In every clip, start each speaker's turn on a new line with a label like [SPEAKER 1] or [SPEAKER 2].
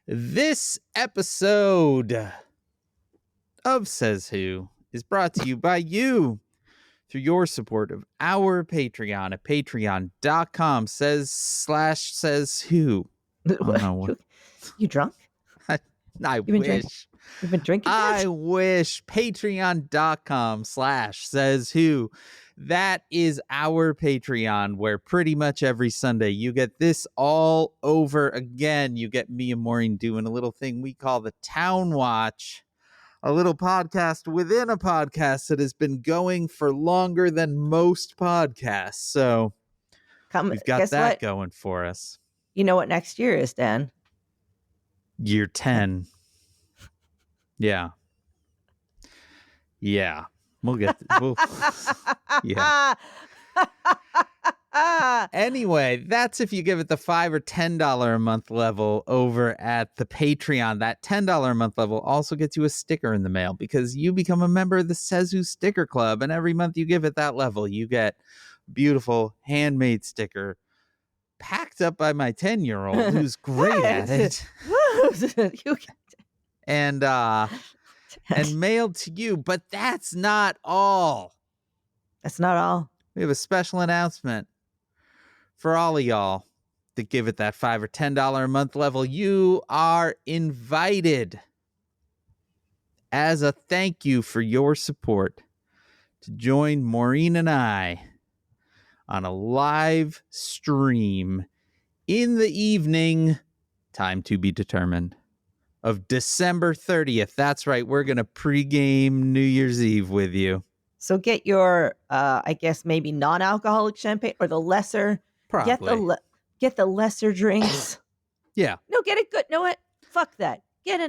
[SPEAKER 1] This episode of Says Who is brought to you by you through your support of our Patreon at patreon.com/says who. I don't know what.
[SPEAKER 2] You drunk?
[SPEAKER 1] I wish.
[SPEAKER 2] You've been drinking that?
[SPEAKER 1] I wish. Patreon.com/says who. That is our Patreon, where pretty much every Sunday you get this all over again. You get me and Maureen doing a little thing we call the Town Watch, a little podcast within a podcast that has been going for longer than most podcasts. So we've got that going for us.
[SPEAKER 2] You know what next year is, Dan?
[SPEAKER 1] Year 10. Yeah. Yeah. We'll get yeah. Anyway, that's if you give it the $5 or $10 a month level over at the Patreon. That $10 a month level also gets you a sticker in the mail because you become a member of the Says Who Sticker Club, and every month you give it that level, you get beautiful handmade sticker packed up by my 10-year-old who's great at it. And mailed to you. But that's not all.
[SPEAKER 2] That's not all.
[SPEAKER 1] We have a special announcement for all of y'all that give it that $5 or $10 a month level. You are invited, as a thank you for your support, to join Maureen and I on a live stream in the evening, time to be determined, of December 30th. That's right. We're going to pregame New Year's Eve with you.
[SPEAKER 2] So get your, I guess, maybe non-alcoholic champagne or the lesser.
[SPEAKER 1] Probably.
[SPEAKER 2] Get the lesser drinks.
[SPEAKER 1] Yeah.
[SPEAKER 2] No, get it good. Know what? Fuck that. Get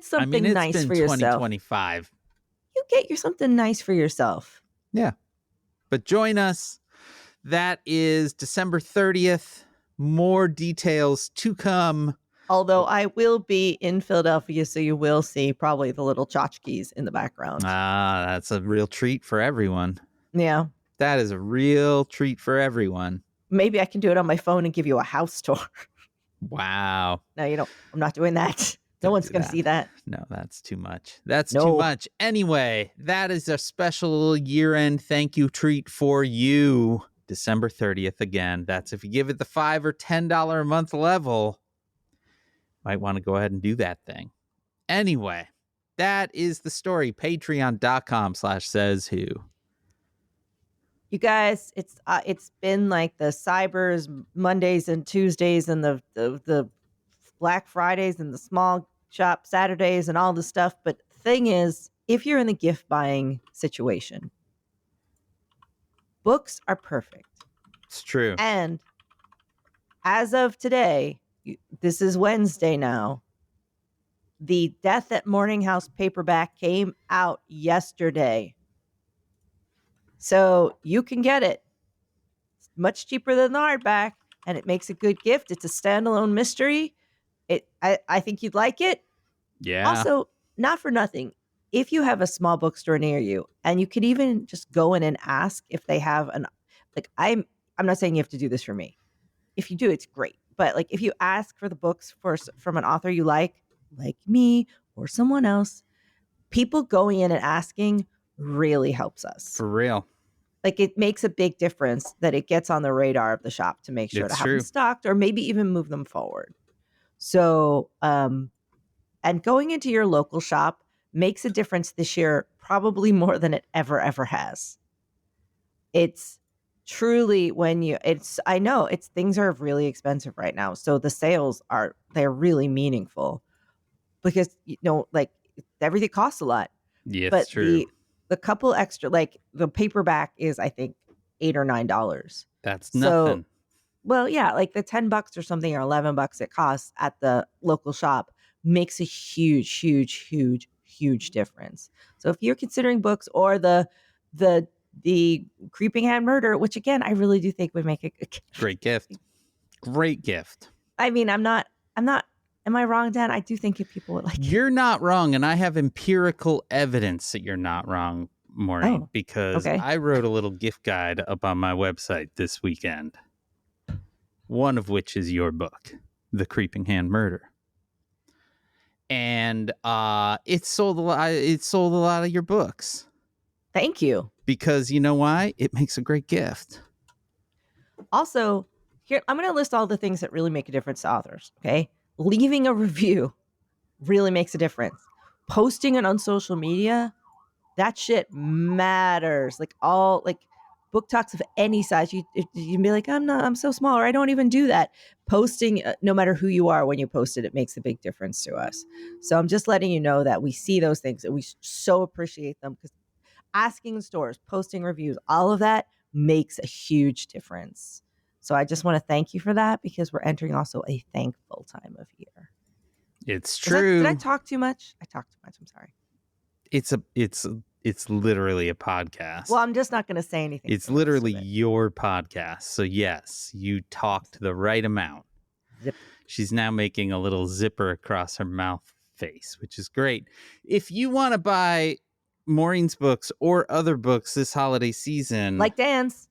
[SPEAKER 2] something nice for yourself.
[SPEAKER 1] 2025.
[SPEAKER 2] You get something nice for yourself.
[SPEAKER 1] Yeah. But join us. That is December 30th. More details to come.
[SPEAKER 2] Although I will be in Philadelphia, so you will see probably the little tchotchkes in the background.
[SPEAKER 1] That's a real treat for everyone.
[SPEAKER 2] Yeah.
[SPEAKER 1] That is a real treat for everyone.
[SPEAKER 2] Maybe I can do it on my phone and give you a house tour.
[SPEAKER 1] Wow.
[SPEAKER 2] No, you don't. I'm not doing that. No one's going to see that.
[SPEAKER 1] No, that's too much. Too much. Anyway, that is a special year-end thank you treat for you. December 30th again. That's if you give it the $5 or $10 a month level. Might want to go ahead and do that thing. Anyway, that is the story. Patreon.com/sayswho.
[SPEAKER 2] You guys, it's been like the Cybers Mondays and Tuesdays and the Black Fridays and the small shop Saturdays and all this stuff. But the thing is, if you're in the gift buying situation, books are perfect.
[SPEAKER 1] It's true.
[SPEAKER 2] And as of today, this is Wednesday now, the Death at Morning House paperback came out yesterday. So you can get it. It's much cheaper than the hardback, and it makes a good gift. It's a standalone mystery. I think you'd like it.
[SPEAKER 1] Yeah.
[SPEAKER 2] Also, not for nothing, if you have a small bookstore near you, and you could even just go in and ask if they have I'm not saying you have to do this for me. If you do, it's great. But like if you ask for the books from an author you like me or someone else, people going in and asking really helps us.
[SPEAKER 1] For real.
[SPEAKER 2] Like it makes a big difference that it gets on the radar of the shop to make sure to have them stocked or maybe even move them forward. So, and going into your local shop makes a difference this year, probably more than it ever has. It's truly I know things are really expensive right now. So the sales they're really meaningful because, like everything costs a lot.
[SPEAKER 1] Yeah,
[SPEAKER 2] but
[SPEAKER 1] it's true.
[SPEAKER 2] The couple extra, like the paperback is, I think, $8 or $9.
[SPEAKER 1] That's nothing.
[SPEAKER 2] Well, yeah, like the $10 or something or $11 it costs at the local shop makes a huge difference. So if you're considering books or the Creeping Hand Murder, which again, I really do think would make a
[SPEAKER 1] great gift. Great gift.
[SPEAKER 2] I mean, am I wrong, Dan? I do think if people would like it.
[SPEAKER 1] You're not wrong, and I have empirical evidence that you're not wrong, Maureen, because I wrote a little gift guide up on my website this weekend, one of which is your book, The Creeping Hand Murder. and it sold a lot. It sold a lot of your books.
[SPEAKER 2] Thank you.
[SPEAKER 1] Because you know why? It makes a great gift.
[SPEAKER 2] Also, here I'm going to list all the things that really make a difference to authors. Okay, leaving a review really makes a difference. Posting it on social media, that shit matters. Like book talks of any size, you can be like, I'm so small, or I don't even do that. Posting, no matter who you are, when you post it, it makes a big difference to us. So I'm just letting you know that we see those things and we so appreciate them, because asking in stores, posting reviews, all of that makes a huge difference. So I just want to thank you for that, because we're entering also a thankful time of year.
[SPEAKER 1] It's true.
[SPEAKER 2] Did I talk too much? I talked too much. I'm sorry.
[SPEAKER 1] It's literally a podcast.
[SPEAKER 2] Well, I'm just not going to say anything.
[SPEAKER 1] It's literally your podcast. So yes, you talked the right amount.
[SPEAKER 2] Zip.
[SPEAKER 1] She's now making a little zipper across her mouth face, which is great. If you want to buy Maureen's books or other books this holiday season,
[SPEAKER 2] like Dan's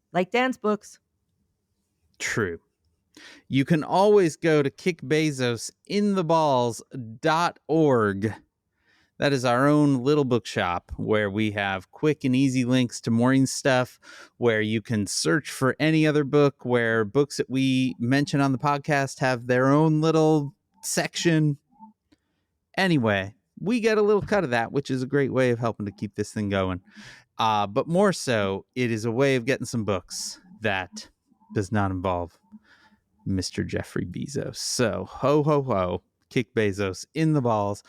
[SPEAKER 2] books.
[SPEAKER 1] True. You can always go to kickbezosintheballs.org. That is our own little bookshop where we have quick and easy links to Maureen's stuff, where you can search for any other book, where books that we mention on the podcast have their own little section. Anyway, we get a little cut of that, which is a great way of helping to keep this thing going. But more so, it is a way of getting some books that does not involve Mr. Jeffrey Bezos. So, ho, ho, ho, kick Bezos in the balls.org.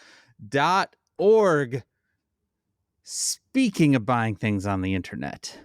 [SPEAKER 1] Speaking of buying things on the internet,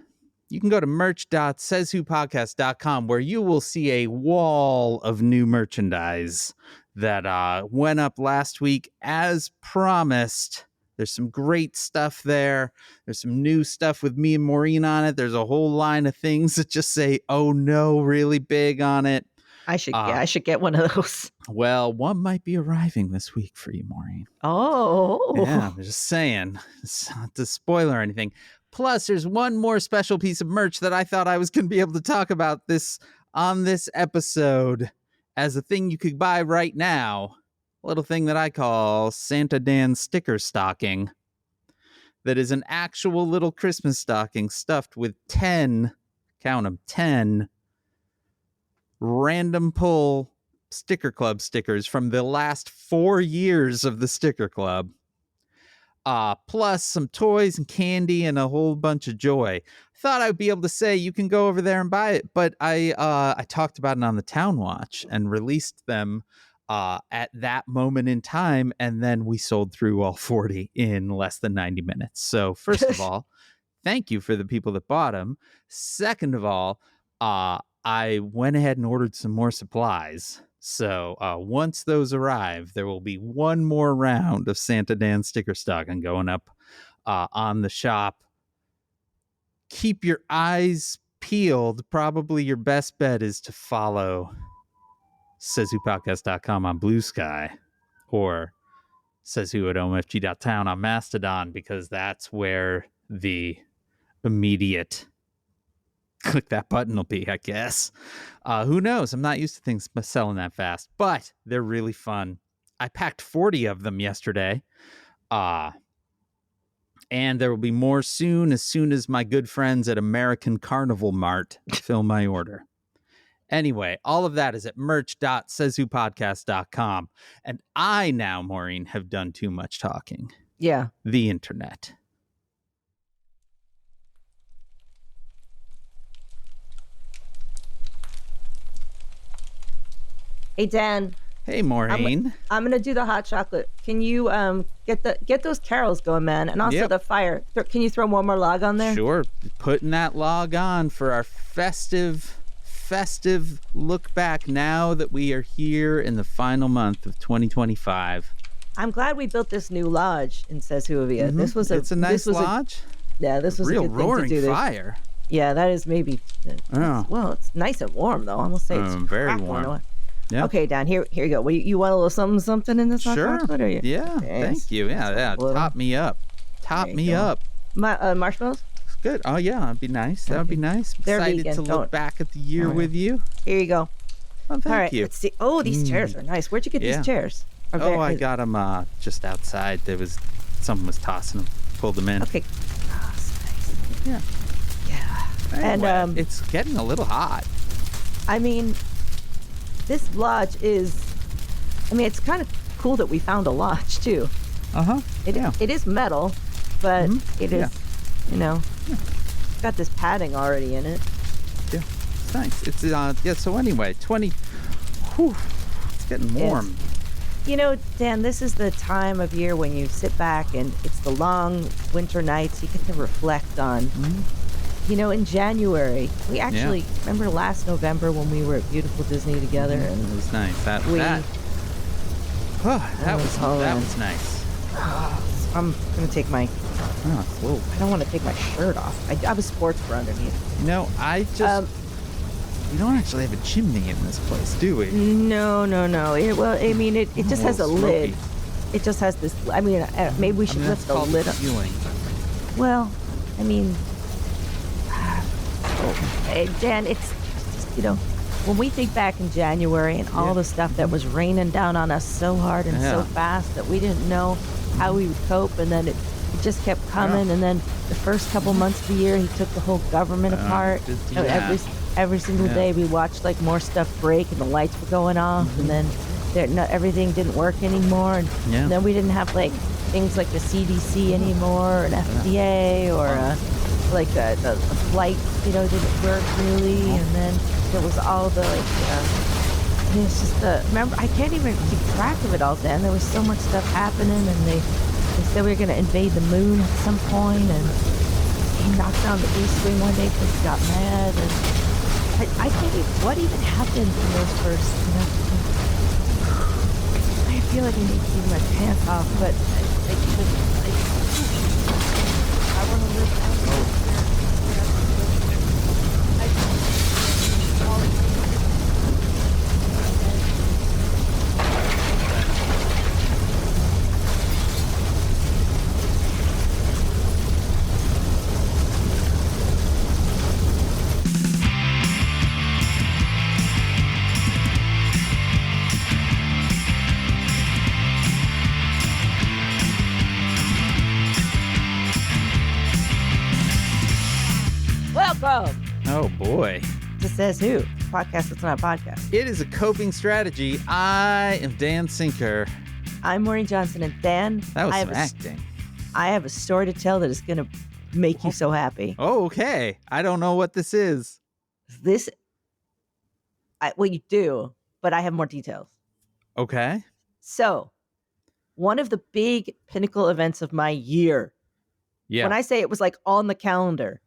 [SPEAKER 1] you can go to merch.sayswhopodcast.com, where you will see a wall of new merchandise that went up last week as promised. There's some great stuff there. There's some new stuff with me and Maureen on it. There's a whole line of things that just say, oh no, really big on it.
[SPEAKER 2] I should get one of those.
[SPEAKER 1] Well, one might be arriving this week for you, Maureen.
[SPEAKER 2] Oh.
[SPEAKER 1] Yeah, I'm just saying. It's not to spoil or anything. Plus, there's one more special piece of merch that I thought I was going to be able to talk about this on this episode as a thing you could buy right now. A little thing that I call Santa Dan sticker stocking. That is an actual little Christmas stocking stuffed with 10, count them, 10 random pull Sticker Club stickers from the last 4 years of the Sticker Club. Plus some toys and candy and a whole bunch of joy. Thought I'd be able to say you can go over there and buy it, but I talked about it on the Town Watch and released them at that moment in time, and then we sold through all 40 in less than 90 minutes. So first of all, thank you for the people that bought them. Second of all, I went ahead and ordered some more supplies. So once those arrive, there will be one more round of Santa Dan sticker stocking going up on the shop. Keep your eyes peeled. Probably your best bet is to follow SaysWhopodcast.com on Blue Sky or SaysWho@OMFG.town on Mastodon, because that's where the immediate click that button will be, I guess. Who knows? I'm not used to things selling that fast, but they're really fun. I packed 40 of them yesterday. And there will be more soon as my good friends at American Carnival Mart fill my order. Anyway, all of that is at merch.sayswhopodcast.com. And I now, Maureen, have done too much talking.
[SPEAKER 2] Yeah.
[SPEAKER 1] The internet.
[SPEAKER 2] Hey, Dan.
[SPEAKER 1] Hey, Maureen.
[SPEAKER 2] I'm gonna do the hot chocolate. Can you get those carols going, man? And also the fire. Can you throw one more log on there?
[SPEAKER 1] Sure. Putting that log on for our festive look back now that we are here in the final month of 2025.
[SPEAKER 2] I'm glad we built this new lodge in SaysWhovia.
[SPEAKER 1] Mm-hmm. It's a nice lodge.
[SPEAKER 2] This was
[SPEAKER 1] real
[SPEAKER 2] a good thing
[SPEAKER 1] roaring
[SPEAKER 2] to do.
[SPEAKER 1] fire.
[SPEAKER 2] Yeah, that is maybe. Well, it's nice and warm though. I'm gonna say it's
[SPEAKER 1] very warm.
[SPEAKER 2] Yeah. Okay, Dan. Here you go. You want a little something in this hot chocolate? Or
[SPEAKER 1] Yeah. Thanks. Thank you. Yeah. Top me up.
[SPEAKER 2] Marshmallows.
[SPEAKER 1] Good. Oh yeah, that'd be nice. That would be nice.
[SPEAKER 2] They're
[SPEAKER 1] excited
[SPEAKER 2] vegan.
[SPEAKER 1] to look back at the year with you.
[SPEAKER 2] Here you go.
[SPEAKER 1] Oh, thank
[SPEAKER 2] All right,
[SPEAKER 1] you.
[SPEAKER 2] let's see. Oh, these chairs are nice. Where'd you get these chairs?
[SPEAKER 1] I got them just outside. Someone was tossing them. Pulled them in.
[SPEAKER 2] Okay. Oh, that's nice.
[SPEAKER 1] Yeah.
[SPEAKER 2] Yeah.
[SPEAKER 1] Anyway,
[SPEAKER 2] And
[SPEAKER 1] it's getting a little hot.
[SPEAKER 2] I mean, this lodge is. I mean, it's kind of cool that we found a lodge too. It is metal, but it is, it's got this padding already in it.
[SPEAKER 1] Yeah, it's nice. It's so anyway, 20. Whew, it's getting warm.
[SPEAKER 2] Dan, this is the time of year when you sit back and it's the long winter nights. You get to reflect on. In January, we actually remember last November when we were at beautiful Disney together, and
[SPEAKER 1] it was nice. That was nice.
[SPEAKER 2] I'm gonna take my. I don't want to take my shirt off. I have a sports bra underneath.
[SPEAKER 1] I just. We don't actually have a chimney in this place, do we?
[SPEAKER 2] No. It just has a lid. It just has this. I mean, maybe we should lift the lid up. Well, I mean, Dan, it's when we think back in January and all the stuff that was raining down on us so hard and so fast that we didn't know how we would cope, and then it just kept coming, and then the first couple months of the year he took the whole government apart. Every single day we watched like more stuff break and the lights were going off, and then everything didn't work anymore, and then we didn't have like things like the CDC anymore, and FDA, or like the flight didn't work really, and then there was all the it's just remember, I can't even keep track of it all then. There was so much stuff happening, and they said we were going to invade the moon at some point, and he knocked down the East Wing one day because he got mad, and I can't even, what even happened in those first, I feel like I need to keep my pants off, but I want to live out here. Welcome.
[SPEAKER 1] Oh boy.
[SPEAKER 2] To Says Who, podcast that's not a podcast.
[SPEAKER 1] It is a coping strategy. I am Dan Sinker.
[SPEAKER 2] I'm Maureen Johnson, and Dan,
[SPEAKER 1] that was some acting.
[SPEAKER 2] I have a story to tell that is going to make you so happy.
[SPEAKER 1] Oh, okay. I don't know what this is.
[SPEAKER 2] Well, you do, but I have more details.
[SPEAKER 1] Okay.
[SPEAKER 2] So, one of the big pinnacle events of my year.
[SPEAKER 1] Yeah.
[SPEAKER 2] When I say it was like on the calendar.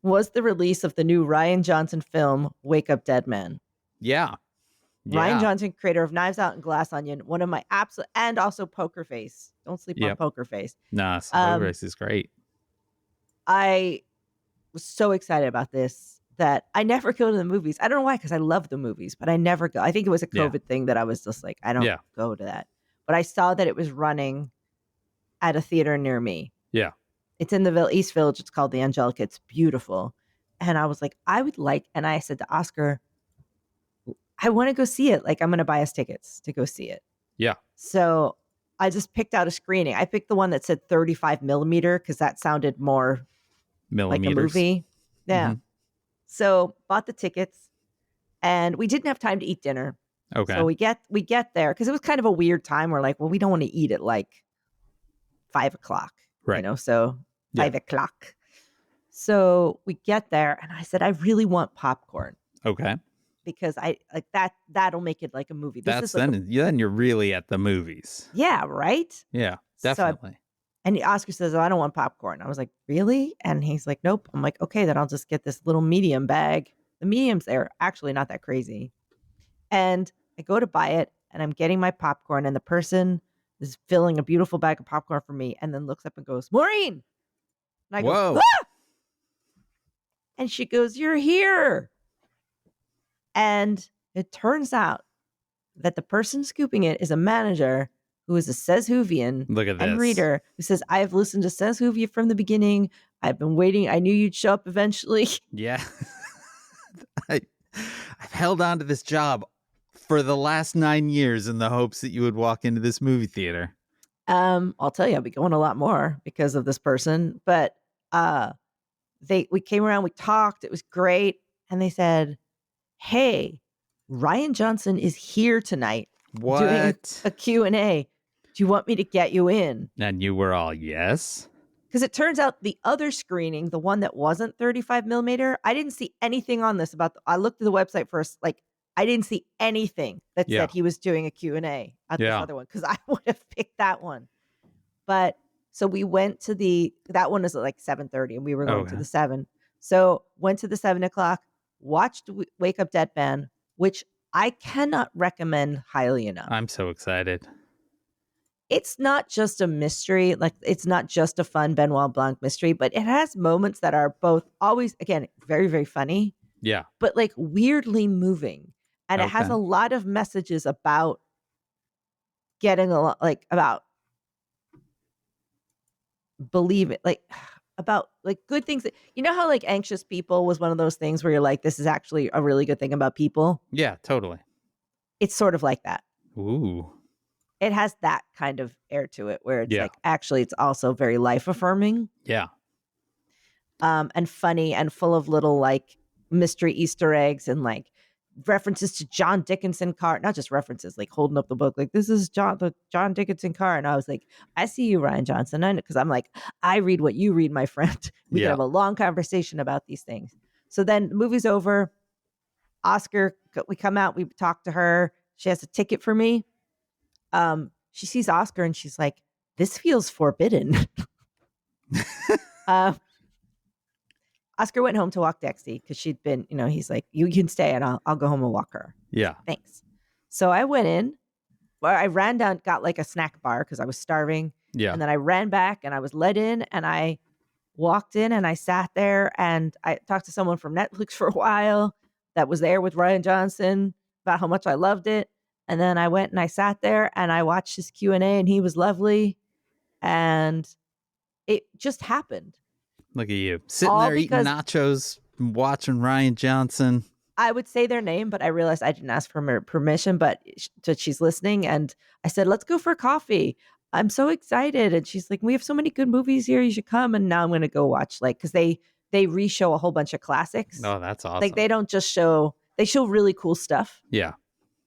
[SPEAKER 2] Was the release of the new Rian Johnson film, Wake Up Dead Man.
[SPEAKER 1] Yeah.
[SPEAKER 2] Rian Johnson, creator of Knives Out and Glass Onion, one of my absolute, and also Poker Face. Don't sleep on Poker Face.
[SPEAKER 1] Nah, Poker Face is great.
[SPEAKER 2] I was so excited about this that I never go to the movies. I don't know why, because I love the movies, but I never go. I think it was a COVID thing that I was just like, I don't go to that. But I saw that it was running at a theater near me.
[SPEAKER 1] Yeah.
[SPEAKER 2] It's in the East Village. It's called the Angelica. It's beautiful. And I was like, and I said to Oscar, I want to go see it. Like, I'm going to buy us tickets to go see it.
[SPEAKER 1] Yeah.
[SPEAKER 2] So I just picked out a screening. I picked the one that said 35 millimeter because that sounded more like a movie. Yeah. Mm-hmm. So bought the tickets, and we didn't have time to eat dinner.
[SPEAKER 1] Okay.
[SPEAKER 2] So we get there because it was kind of a weird time. We're like, well, we don't want to eat at like 5 o'clock.
[SPEAKER 1] Right.
[SPEAKER 2] So 5 o'clock. So we get there, and I said, I really want popcorn.
[SPEAKER 1] Okay.
[SPEAKER 2] Because I like that'll make it like a movie.
[SPEAKER 1] Then you're really at the movies.
[SPEAKER 2] Yeah, right?
[SPEAKER 1] Yeah, definitely.
[SPEAKER 2] And Oscar says, oh, I don't want popcorn. I was like, really? And he's like, nope. I'm like, okay, then I'll just get this little medium bag. The mediums are actually not that crazy. And I go to buy it, and I'm getting my popcorn, and the person is filling a beautiful bag of popcorn for me, and then looks up and goes, Maureen. And I go, ah! And she goes, you're here. And it turns out that the person scooping it is a manager who is a SaysWhovian and reader who says, I have listened to SaysWhovia from the beginning. I've been waiting. I knew you'd show up eventually.
[SPEAKER 1] Yeah. I've held on to this job for the last 9 years in the hopes that you would walk into this movie theater.
[SPEAKER 2] I'll tell you, I'll be going a lot more because of this person. But we came around, we talked, it was great. And they said, hey, Rian Johnson is here tonight doing a Q&A. Do you want me to get you in?
[SPEAKER 1] And you were all, yes.
[SPEAKER 2] Because it turns out the other screening, the one that wasn't 35 millimeter, I didn't see anything on this I looked at the website first, like I didn't see anything that said he was doing a Q&A at this other one, because I would have picked that one. But so we went to that one is at like 7:30 and we were going to the 7. So went to the 7 o'clock, watched Wake Up Dead Man, which I cannot recommend highly enough.
[SPEAKER 1] I'm so excited.
[SPEAKER 2] It's not just a mystery, like it's not just a fun Benoit Blanc mystery, but it has moments that are both always, again, very, very funny.
[SPEAKER 1] Yeah.
[SPEAKER 2] But like weirdly moving. And it has a lot of messages about getting a lot, like about believe it, like about like good things. You know how like Anxious People was one of those things where you're like, this is actually a really good thing about people?
[SPEAKER 1] Yeah, totally.
[SPEAKER 2] It's sort of like that.
[SPEAKER 1] Ooh.
[SPEAKER 2] It has that kind of air to it where it's like, actually, it's also very life affirming.
[SPEAKER 1] Yeah.
[SPEAKER 2] And funny and full of little like mystery Easter eggs and like references to John Dickinson car, not just references, like holding up the book, like this is the John Dickinson car. And I was like, I see you, Rian Johnson. I know, because I'm like, I read what you read, my friend. We can have a long conversation about these things. So then the movie's over. Oscar, we come out, we talk to her. She has a ticket for me. She sees Oscar and she's like, this feels forbidden. Oscar went home to walk Dexy because she'd been, he's like, you can stay and I'll go home and walk her.
[SPEAKER 1] Yeah.
[SPEAKER 2] Thanks. So I went in, I ran down, got like a snack bar because I was starving.
[SPEAKER 1] Yeah.
[SPEAKER 2] And then I ran back and I was let in and I walked in and I sat there and I talked to someone from Netflix for a while that was there with Rian Johnson about how much I loved it. And then I went and I sat there and I watched his Q&A and he was lovely. And it just happened.
[SPEAKER 1] Look at you sitting there eating nachos, watching Rian Johnson.
[SPEAKER 2] I would say their name, but I realized I didn't ask for her permission, but she's listening. And I said, let's go for coffee. I'm so excited. And she's like, we have so many good movies here. You should come. And now I'm going to go watch, like, because they re-show a whole bunch of classics.
[SPEAKER 1] Oh, that's awesome.
[SPEAKER 2] Like they don't just they show really cool stuff.
[SPEAKER 1] Yeah.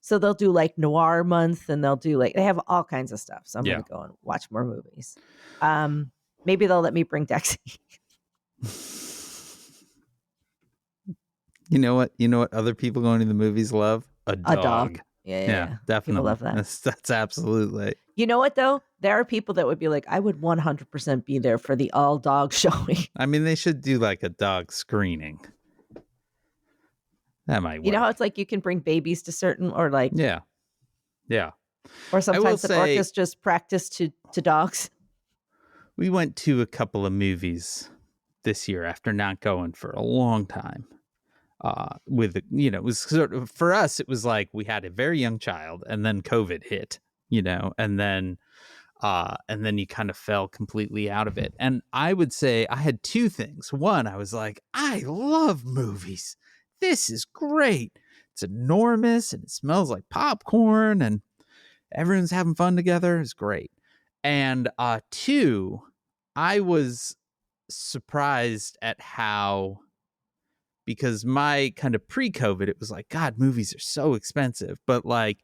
[SPEAKER 2] So they'll do like Noir Month and they'll do like, they have all kinds of stuff. So I'm going to go and watch more movies. Maybe they'll let me bring Dexy.
[SPEAKER 1] You know what other people going to the movies love? A dog.
[SPEAKER 2] Yeah,
[SPEAKER 1] definitely.
[SPEAKER 2] People love that.
[SPEAKER 1] That's absolutely.
[SPEAKER 2] You know what though? There are people that would be like, I would 100% be there for the all dog showing.
[SPEAKER 1] I mean, they should do like a dog screening. That might work.
[SPEAKER 2] You know how it's like you can bring babies to certain, or like
[SPEAKER 1] yeah.
[SPEAKER 2] Or sometimes the orchestras practice to dogs.
[SPEAKER 1] We went to a couple of movies this year after not going for a long time. It was sort of, for us, it was like we had a very young child and then COVID hit, and then you kind of fell completely out of it. And I would say I had two things. One, I was like, I love movies. This is great. It's enormous and it smells like popcorn and everyone's having fun together. It's great. And two, I was surprised at how, because my kind of pre-COVID, it was like, God, movies are so expensive. But like,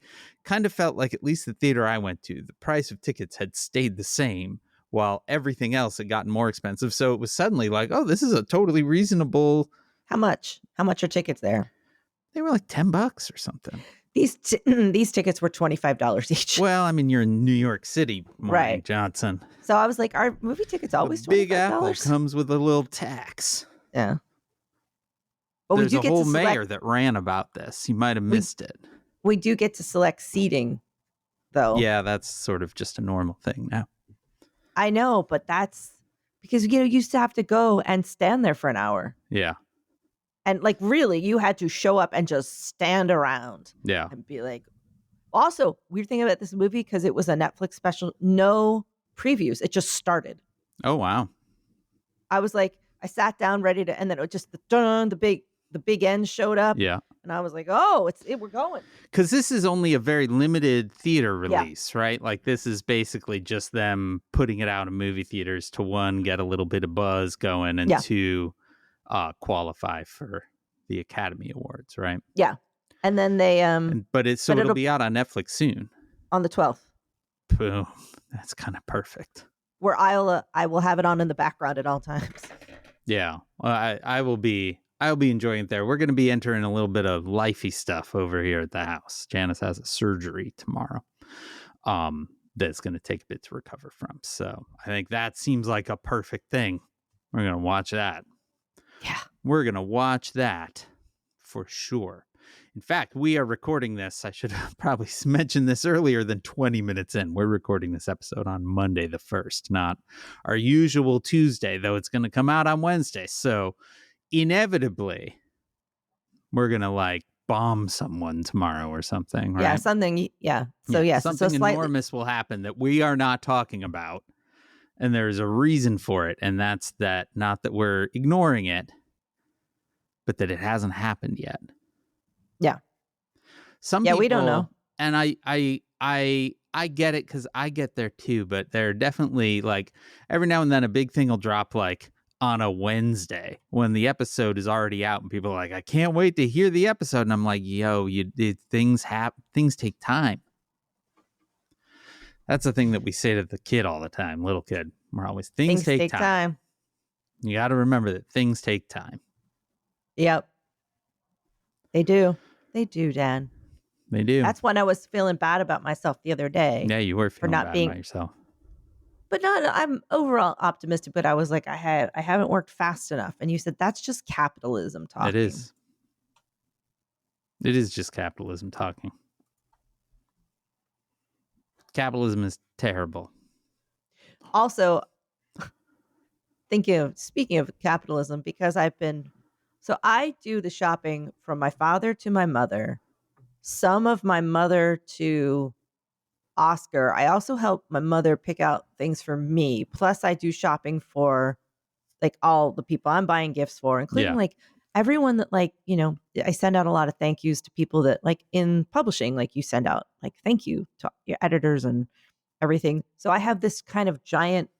[SPEAKER 1] kind of felt like, at least the theater I went to, the price of tickets had stayed the same while everything else had gotten more expensive. So it was suddenly like, oh, this is a totally reasonable.
[SPEAKER 2] How much are tickets there?
[SPEAKER 1] They were like $10 or something.
[SPEAKER 2] These tickets were $25 each.
[SPEAKER 1] Well, I mean, you're in New York City, Maureen Johnson.
[SPEAKER 2] So I was like, our movie tickets always $25?
[SPEAKER 1] Big Apple comes with a little tax.
[SPEAKER 2] Yeah. But
[SPEAKER 1] there's a whole mayor that ran about this. You might have missed it.
[SPEAKER 2] We do get to select seating, though.
[SPEAKER 1] Yeah, that's sort of just a normal thing now.
[SPEAKER 2] I know, but that's because, you used to have to go and stand there for an hour.
[SPEAKER 1] Yeah.
[SPEAKER 2] And like, really, you had to show up and just stand around.
[SPEAKER 1] Yeah.
[SPEAKER 2] And be like, also, weird thing about this movie, because it was a Netflix special, no previews. It just started.
[SPEAKER 1] Oh, wow.
[SPEAKER 2] I was like, I sat down ready to, and then it was just the big end showed up.
[SPEAKER 1] Yeah.
[SPEAKER 2] And I was like, oh, we're going.
[SPEAKER 1] Because this is only a very limited theater release, right? Like, this is basically just them putting it out in movie theaters to, one, get a little bit of buzz going, and two, qualify for the Academy Awards, right?
[SPEAKER 2] Yeah. And then they
[SPEAKER 1] but it'll be out on Netflix soon.
[SPEAKER 2] On the 12th.
[SPEAKER 1] Boom. That's kind of perfect.
[SPEAKER 2] Where I will have it on in the background at all times.
[SPEAKER 1] Yeah. Well, I will be enjoying it there. We're going to be entering a little bit of lifey stuff over here at the house. Janice has a surgery tomorrow. That's going to take a bit to recover from. So I think that seems like a perfect thing. We're going to watch that.
[SPEAKER 2] Yeah.
[SPEAKER 1] We're going to watch that for sure. In fact, we are recording this. I should have probably mentioned this earlier than 20 minutes in. We're recording this episode on Monday the 1st, not our usual Tuesday, though it's going to come out on Wednesday. So inevitably, we're going to bomb someone tomorrow or something, right?
[SPEAKER 2] Yeah, something. Yeah. So, yes.
[SPEAKER 1] Something enormous will happen that we are not talking about. And there's a reason for it. And that's that, not that we're ignoring it, but that it hasn't happened yet.
[SPEAKER 2] Yeah.
[SPEAKER 1] People,
[SPEAKER 2] we don't know.
[SPEAKER 1] And I get it, because I get there too, but they're definitely every now and then a big thing will drop on a Wednesday when the episode is already out, and people are like, I can't wait to hear the episode. And I'm like, yo, things take time. That's the thing that we say to the kid all the time, little kid. We're always, things take time. You got to remember that things take time.
[SPEAKER 2] Yep. They do. They do, Dan.
[SPEAKER 1] They do.
[SPEAKER 2] That's when I was feeling bad about myself the other day.
[SPEAKER 1] Yeah, you were feeling bad about yourself.
[SPEAKER 2] But I'm overall optimistic, but I was like, I haven't worked fast enough. And you said, that's just capitalism talking.
[SPEAKER 1] It is. It is just capitalism talking. Capitalism is terrible.
[SPEAKER 2] Also, speaking of capitalism, because I do the shopping from my father to my mother, some of my mother to Oscar. I also help my mother pick out things for me. Plus, I do shopping for all the people I'm buying gifts for, including everyone that I send out a lot of thank yous to people that in publishing, you send out thank you to your editors and everything. So I have this kind of giant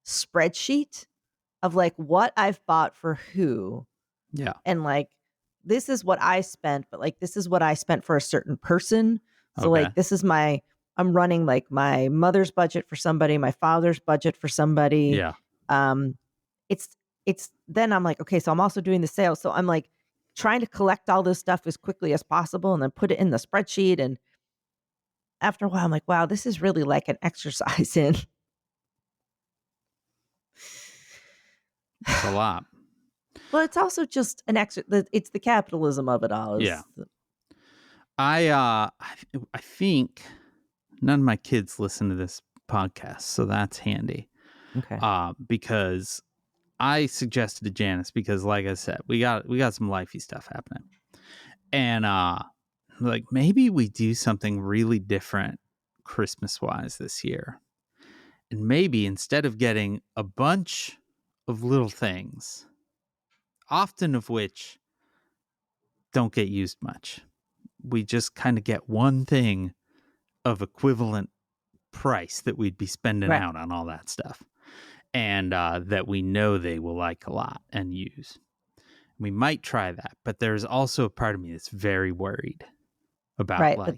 [SPEAKER 2] spreadsheet of what I've bought for who.
[SPEAKER 1] Yeah.
[SPEAKER 2] And this is what I spent, but this is what I spent for a certain person. So this is I'm running my mother's budget for somebody, my father's budget for somebody.
[SPEAKER 1] Yeah.
[SPEAKER 2] It's then I'm like, okay, so I'm also doing the sales. So I'm trying to collect all this stuff as quickly as possible and then put it in the spreadsheet. And after a while, I'm like, wow, this is really an exercise in.
[SPEAKER 1] It's a lot.
[SPEAKER 2] Well, it's also just it's the capitalism of it all.
[SPEAKER 1] Yeah. I think none of my kids listen to this podcast, so that's handy.
[SPEAKER 2] Okay.
[SPEAKER 1] Because I suggested to Janice, because like I said, we got some lifey stuff happening. And maybe we do something really different Christmas-wise this year. And maybe instead of getting a bunch of little things, often of which don't get used much, we just kind of get one thing of equivalent price that we'd be spending out on all that stuff, and that we know they will like a lot and use. We might try that, but there's also a part of me that's very worried about the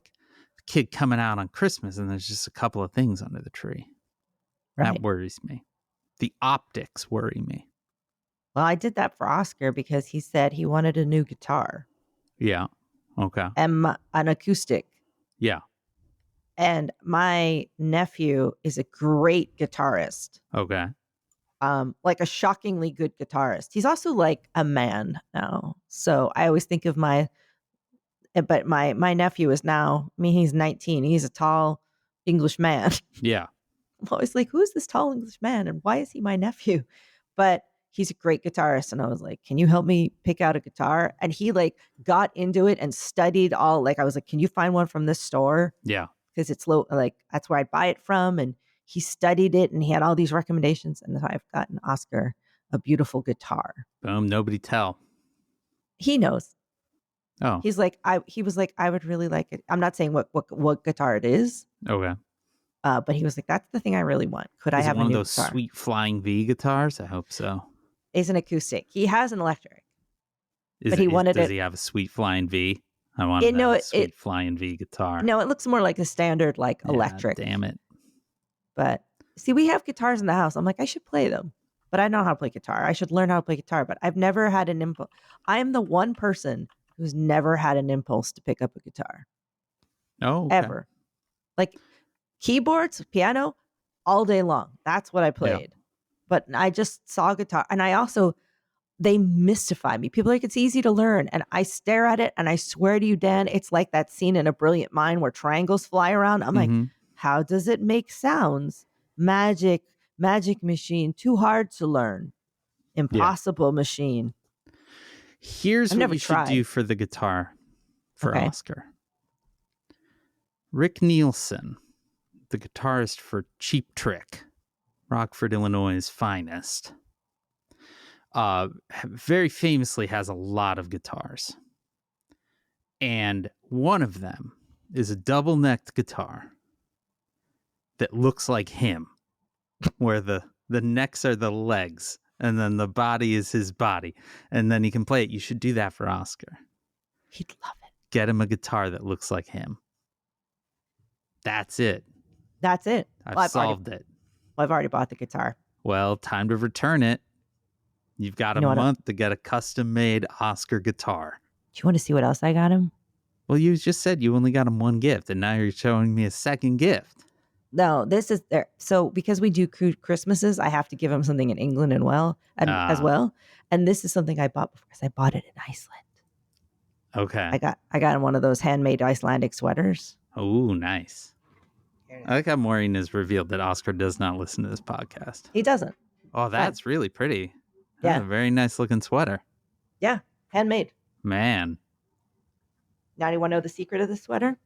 [SPEAKER 1] kid coming out on Christmas and there's just a couple of things under the tree. That worries me. The optics worry me.
[SPEAKER 2] Well, I did that for Oscar because he said he wanted a new guitar.
[SPEAKER 1] Yeah. Okay.
[SPEAKER 2] And an acoustic.
[SPEAKER 1] Yeah.
[SPEAKER 2] And my nephew is a great guitarist.
[SPEAKER 1] Okay.
[SPEAKER 2] A shockingly good guitarist. He's also a man now. So I always think of my nephew is now, he's 19. He's a tall English man.
[SPEAKER 1] Yeah.
[SPEAKER 2] I'm always like, who is this tall English man? And why is he my nephew? But he's a great guitarist. And I was like, can you help me pick out a guitar? And he got into it and studied all, I was like, can you find one from this store?
[SPEAKER 1] Yeah.
[SPEAKER 2] Because it's low, that's where I'd buy it from. And he studied it and he had all these recommendations. And I've gotten Oscar a beautiful guitar.
[SPEAKER 1] Boom. Nobody tell.
[SPEAKER 2] He knows.
[SPEAKER 1] Oh.
[SPEAKER 2] He was like, I would really like it. I'm not saying what guitar it is.
[SPEAKER 1] Okay.
[SPEAKER 2] But he was like, that's the thing I really want. Could I
[SPEAKER 1] Is it
[SPEAKER 2] have a
[SPEAKER 1] one of
[SPEAKER 2] new
[SPEAKER 1] those
[SPEAKER 2] guitar?
[SPEAKER 1] sweet flying V guitars? I hope so.
[SPEAKER 2] It's an acoustic. He has an electric.
[SPEAKER 1] Does he have a sweet flying V? I want a sweet flying V guitar.
[SPEAKER 2] No, it looks more like a standard electric.
[SPEAKER 1] Damn it.
[SPEAKER 2] But see, we have guitars in the house. I'm like, I should play them. But I know how to play guitar. I should learn how to play guitar. But I've never had an impulse. I am the one person who's never had an impulse to pick up a guitar.
[SPEAKER 1] Oh, okay.
[SPEAKER 2] Ever. Like keyboards, piano, all day long. That's what I played. Yeah. But I just saw guitar. And they mystify me. People are like, it's easy to learn. And I stare at it and I swear to you, Dan, it's like that scene in A Brilliant Mind where triangles fly around. I'm like, how does it make sounds? Magic machine, too hard to learn. Impossible machine.
[SPEAKER 1] Here's what you should do for the guitar for Oscar. Rick Nielsen, the guitarist for Cheap Trick, Rockford, Illinois' finest, very famously has a lot of guitars. And one of them is a double-necked guitar that looks like him, where the necks are the legs, and then the body is his body, and then he can play it. You should do that for Oscar.
[SPEAKER 2] He'd love it.
[SPEAKER 1] Get him a guitar that looks like him. That's it.
[SPEAKER 2] I've
[SPEAKER 1] solved it.
[SPEAKER 2] Well, I've already bought the guitar.
[SPEAKER 1] Well, time to return it. You've got a month to get a custom-made Oscar guitar.
[SPEAKER 2] Do you want to see what else I got him?
[SPEAKER 1] Well, you just said you only got him one gift, and now you're showing me a second gift.
[SPEAKER 2] No, this is there. So because we do Christmases, I have to give him something in England as well. And this is something I bought because I bought it in Iceland.
[SPEAKER 1] Okay.
[SPEAKER 2] I got him one of those handmade Icelandic sweaters.
[SPEAKER 1] Oh, nice. I like how Maureen has revealed that Oscar does not listen to this podcast.
[SPEAKER 2] He doesn't.
[SPEAKER 1] Oh, that's really pretty.
[SPEAKER 2] Yeah.
[SPEAKER 1] That's a very nice looking sweater.
[SPEAKER 2] Yeah. Handmade.
[SPEAKER 1] Man.
[SPEAKER 2] Now, do you want to know the secret of the sweater?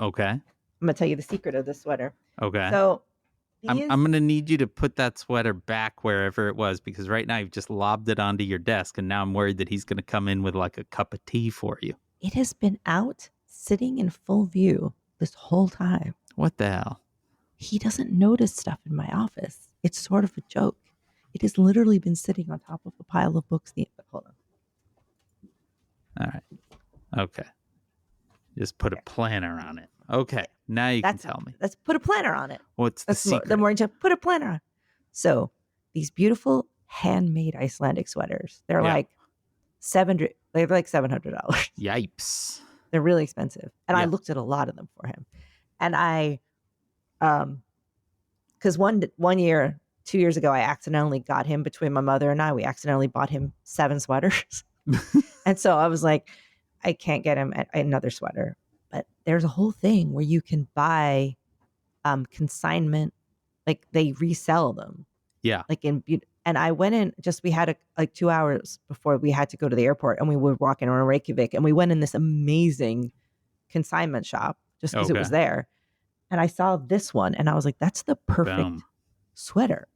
[SPEAKER 1] Okay.
[SPEAKER 2] I'm going to tell you the secret of the sweater.
[SPEAKER 1] Okay.
[SPEAKER 2] So
[SPEAKER 1] I'm going to need you to put that sweater back wherever it was, because right now you've just lobbed it onto your desk, and now I'm worried that he's going to come in with like a cup of tea for you.
[SPEAKER 2] It has been out sitting in full view this whole time.
[SPEAKER 1] What the hell?
[SPEAKER 2] He doesn't notice stuff in my office. It's sort of a joke. It has literally been sitting on top of a pile of books. Hold
[SPEAKER 1] All
[SPEAKER 2] on.
[SPEAKER 1] right. Okay. Just put a planner on it. Okay. Now you can tell me.
[SPEAKER 2] Let's put a planner on it.
[SPEAKER 1] What's the secret?
[SPEAKER 2] The more put a planner on. So these beautiful handmade Icelandic sweaters. They're like $700.
[SPEAKER 1] Yipes.
[SPEAKER 2] They're really expensive. And I looked at a lot of them for him. And I, because one year, 2 years ago, I accidentally got him, between my mother and I, we accidentally bought him 7 sweaters. And so I was like, I can't get him another sweater. But there's a whole thing where you can buy consignment, like they resell them.
[SPEAKER 1] Yeah.
[SPEAKER 2] And I went in, we had 2 hours before we had to go to the airport, and we were walking around Reykjavik, and we went in this amazing consignment shop just because it was there. And I saw this one and I was like, that's the perfect sweater.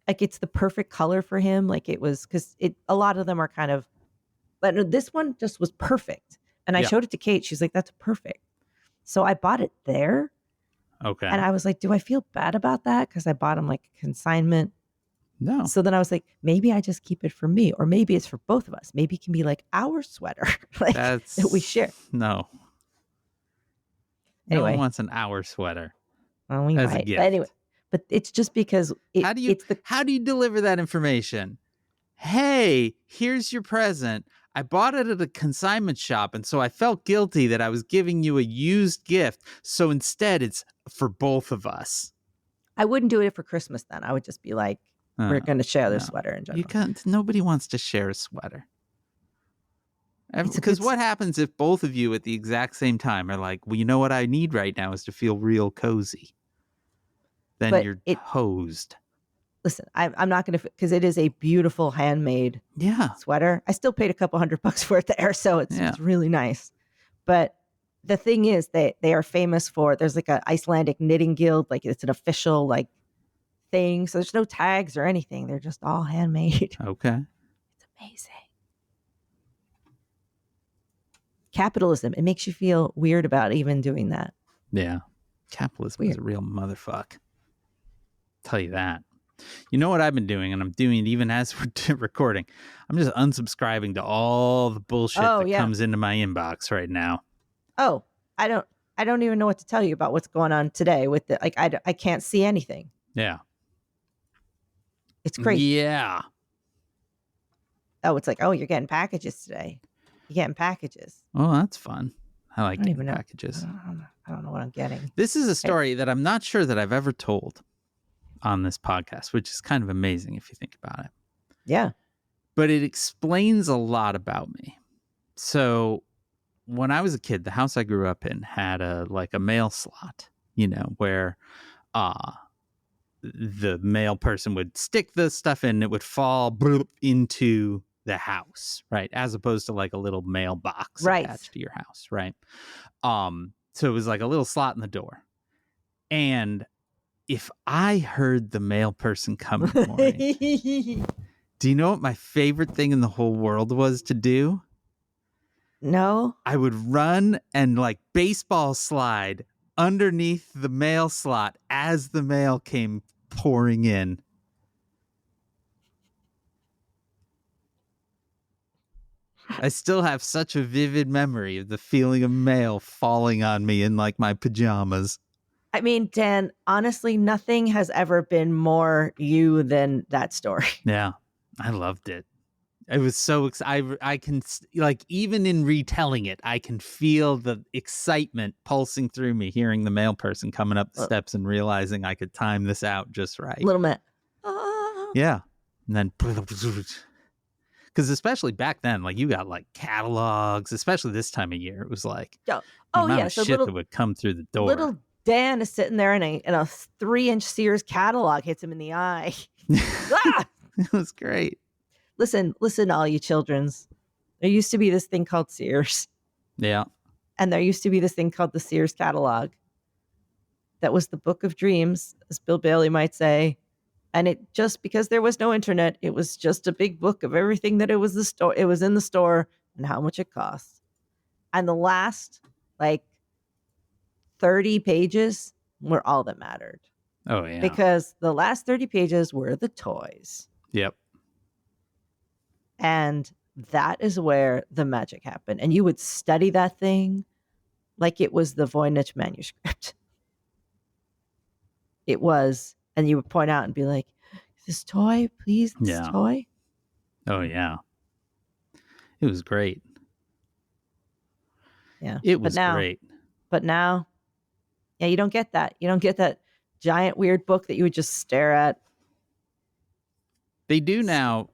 [SPEAKER 2] Like it's the perfect color for him. Like it was, because a lot of them are kind of, but this one just was perfect. And I showed it to Kate. She's like, that's perfect. So I bought it there.
[SPEAKER 1] Okay.
[SPEAKER 2] And I was like, do I feel bad about that? Because I bought him like consignment.
[SPEAKER 1] No.
[SPEAKER 2] So then I was like, maybe I just keep it for me, or maybe it's for both of us. Maybe it can be like our sweater that we share.
[SPEAKER 1] No.
[SPEAKER 2] Anyway.
[SPEAKER 1] No one wants an hour sweater.
[SPEAKER 2] Well, we might. But anyway, but it's just because
[SPEAKER 1] how do you deliver that information? Hey, here's your present. I bought it at a consignment shop, and so I felt guilty that I was giving you a used gift. So instead, it's for both of us.
[SPEAKER 2] I wouldn't do it for Christmas then. I would just be like, we're going to share this sweater in general.
[SPEAKER 1] Nobody wants to share a sweater. Because what happens if both of you at the exact same time are like, well, you know what I need right now is to feel real cozy? Then you're hosed.
[SPEAKER 2] Listen, I'm not going to, because it is a beautiful handmade sweater. I still paid a couple $100 for it there, so it's really nice. But the thing is, they are famous for, there's like an Icelandic knitting guild, like it's an official like thing. So there's no tags or anything. They're just all handmade.
[SPEAKER 1] Okay.
[SPEAKER 2] It's amazing. capitalism. It makes you feel weird about even doing that.
[SPEAKER 1] Yeah. Capitalism is a real motherfuck. Tell you that. You know what I've been doing, and I'm doing it even as we're recording. I'm just unsubscribing to all the bullshit that comes into my inbox right now.
[SPEAKER 2] Oh, I don't even know what to tell you about what's going on today with the I can't see anything.
[SPEAKER 1] Yeah.
[SPEAKER 2] It's crazy.
[SPEAKER 1] Yeah.
[SPEAKER 2] Oh, it's like, oh, you're getting packages today. You're getting packages.
[SPEAKER 1] Oh, that's fun. I like getting packages.
[SPEAKER 2] I don't know what I'm getting.
[SPEAKER 1] This is a story that I'm not sure that I've ever told on this podcast, which is kind of amazing if you think about it.
[SPEAKER 2] Yeah.
[SPEAKER 1] But it explains a lot about me. So when I was a kid, the house I grew up in had a mail slot, where the mail person would stick the stuff in, it would fall into the house, right? As opposed to like a little mailbox attached to your house, right? So it was like a little slot in the door. And if I heard the mail person coming, Maureen, do you know what my favorite thing in the whole world was to do?
[SPEAKER 2] No.
[SPEAKER 1] I would run and like baseball slide underneath the mail slot as the mail came pouring in. I still have such a vivid memory of the feeling of mail falling on me in like my pajamas.
[SPEAKER 2] I mean, Dan, honestly, nothing has ever been more you than that story.
[SPEAKER 1] Yeah, I loved it. It was so exciting. I can, like, even in retelling it, I can feel the excitement pulsing through me, hearing the mail person coming up the steps and realizing I could time this out just right.
[SPEAKER 2] Little bit.
[SPEAKER 1] Yeah. And then, because especially back then, like, you got like catalogs, especially this time of year. It was like, the amount of shit that would come through the door.
[SPEAKER 2] Little Dan is sitting there and a 3-inch Sears catalog hits him in the eye.
[SPEAKER 1] It was great.
[SPEAKER 2] Listen, all you childrens. There used to be this thing called Sears.
[SPEAKER 1] Yeah.
[SPEAKER 2] And there used to be this thing called the Sears catalog. That was the book of dreams, as Bill Bailey might say. And it just, because there was no internet, it was just a big book of everything that it was in the store and how much it cost. And the last, 30 pages were all that mattered.
[SPEAKER 1] Oh, yeah.
[SPEAKER 2] Because the last 30 pages were the toys.
[SPEAKER 1] Yep.
[SPEAKER 2] And that is where the magic happened. And you would study that thing like it was the Voynich manuscript. It was, and you would point out and be like, this toy, please, this toy.
[SPEAKER 1] Oh, yeah. It was great.
[SPEAKER 2] Yeah.
[SPEAKER 1] It was great.
[SPEAKER 2] But now, you don't get that. You don't get that giant weird book that you would just stare at.
[SPEAKER 1] They do now,